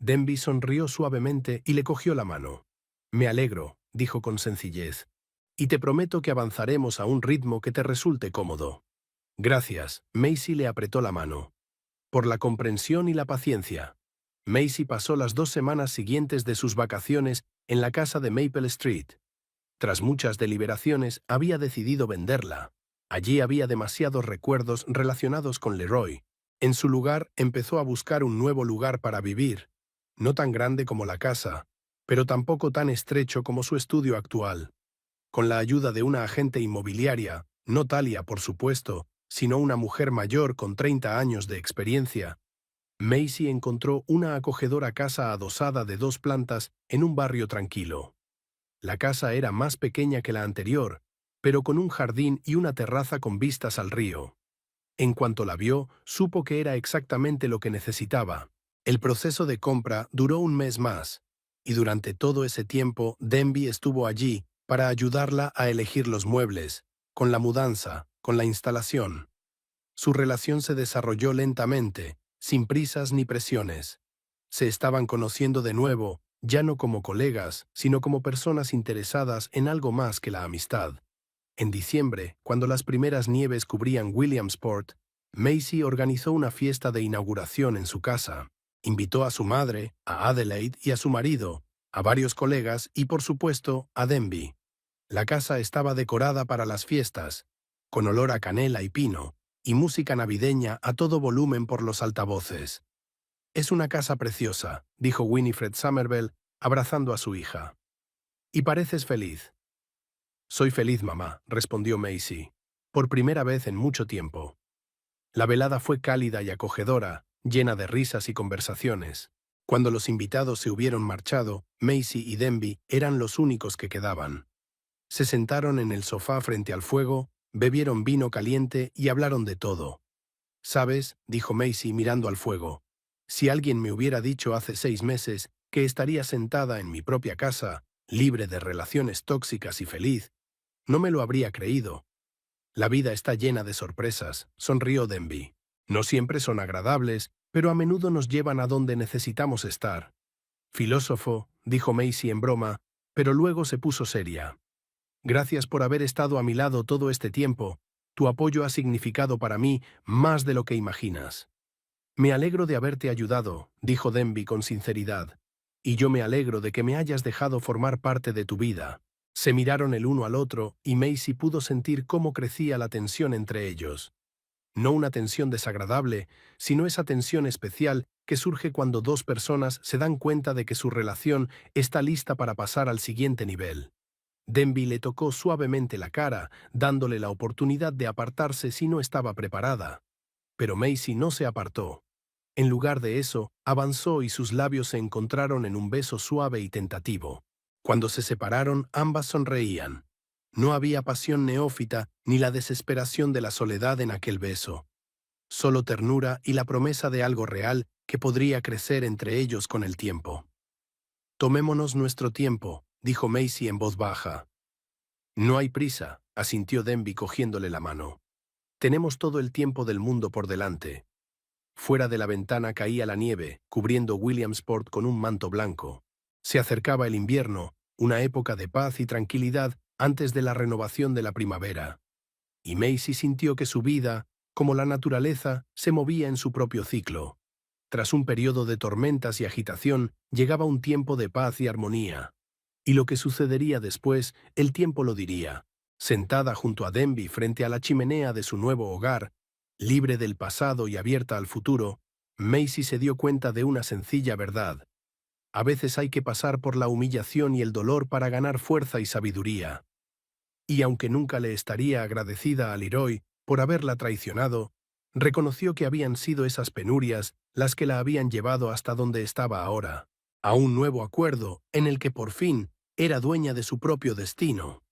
Denby sonrió suavemente y le cogió la mano. «Me alegro», dijo con sencillez. «Y te prometo que avanzaremos a un ritmo que te resulte cómodo». Gracias, Macy le apretó la mano. Por la comprensión y la paciencia. Macy pasó las 2 semanas siguientes de sus vacaciones en la casa de Maple Street. Tras muchas deliberaciones, había decidido venderla. Allí había demasiados recuerdos relacionados con Leroy. En su lugar, empezó a buscar un nuevo lugar para vivir, no tan grande como la casa, pero tampoco tan estrecho como su estudio actual. Con la ayuda de una agente inmobiliaria, no Talia, por supuesto, sino una mujer mayor con 30 años de experiencia, Macy encontró una acogedora casa adosada de 2 plantas en un barrio tranquilo. La casa era más pequeña que la anterior, pero con un jardín y una terraza con vistas al río. En cuanto la vio, supo que era exactamente lo que necesitaba. El proceso de compra duró un mes más, y durante todo ese tiempo Denby estuvo allí para ayudarla a elegir los muebles, con la mudanza, con la instalación. Su relación se desarrolló lentamente, sin prisas ni presiones. Se estaban conociendo de nuevo, ya no como colegas, sino como personas interesadas en algo más que la amistad. En diciembre, cuando las primeras nieves cubrían Williamsport, Macy organizó una fiesta de inauguración en su casa. Invitó a su madre, a Adelaide y a su marido, a varios colegas y, por supuesto, a Denby. La casa estaba decorada para las fiestas, con olor a canela y pino, y música navideña a todo volumen por los altavoces. «Es una casa preciosa», dijo Winifred Somerville, abrazando a su hija. «Y pareces feliz». «Soy feliz, mamá», respondió Macy, por primera vez en mucho tiempo. La velada fue cálida y acogedora, llena de risas y conversaciones. Cuando los invitados se hubieron marchado, Macy y Denby eran los únicos que quedaban. Se sentaron en el sofá frente al fuego, bebieron vino caliente y hablaron de todo. «¿Sabes?», dijo Macy mirando al fuego, «si alguien me hubiera dicho hace 6 meses que estaría sentada en mi propia casa, libre de relaciones tóxicas y feliz, no me lo habría creído». «La vida está llena de sorpresas», sonrió Denby. «No siempre son agradables, pero a menudo nos llevan a donde necesitamos estar». «Filósofo», dijo Macy en broma, pero luego se puso seria. «Gracias por haber estado a mi lado todo este tiempo. Tu apoyo ha significado para mí más de lo que imaginas». «Me alegro de haberte ayudado», dijo Denby con sinceridad. «Y yo me alegro de que me hayas dejado formar parte de tu vida». Se miraron el uno al otro y Macy pudo sentir cómo crecía la tensión entre ellos. No una tensión desagradable, sino esa tensión especial que surge cuando 2 personas se dan cuenta de que su relación está lista para pasar al siguiente nivel. Denby le tocó suavemente la cara, dándole la oportunidad de apartarse si no estaba preparada. Pero Macy no se apartó. En lugar de eso, avanzó y sus labios se encontraron en un beso suave y tentativo. Cuando se separaron, ambas sonreían. No había pasión neófita ni la desesperación de la soledad en aquel beso. Solo ternura y la promesa de algo real que podría crecer entre ellos con el tiempo. «Tomémonos nuestro tiempo», dijo Macy en voz baja. «No hay prisa», asintió Denby cogiéndole la mano. «Tenemos todo el tiempo del mundo por delante». Fuera de la ventana caía la nieve, cubriendo Williamsport con un manto blanco. Se acercaba el invierno, una época de paz y tranquilidad antes de la renovación de la primavera. Y Macy sintió que su vida, como la naturaleza, se movía en su propio ciclo. Tras un periodo de tormentas y agitación, llegaba un tiempo de paz y armonía. Y lo que sucedería después, el tiempo lo diría. Sentada junto a Denby frente a la chimenea de su nuevo hogar, libre del pasado y abierta al futuro, Macy se dio cuenta de una sencilla verdad. A veces hay que pasar por la humillación y el dolor para ganar fuerza y sabiduría. Y aunque nunca le estaría agradecida a Leroy por haberla traicionado, reconoció que habían sido esas penurias las que la habían llevado hasta donde estaba ahora, a un nuevo acuerdo en el que por fin era dueña de su propio destino.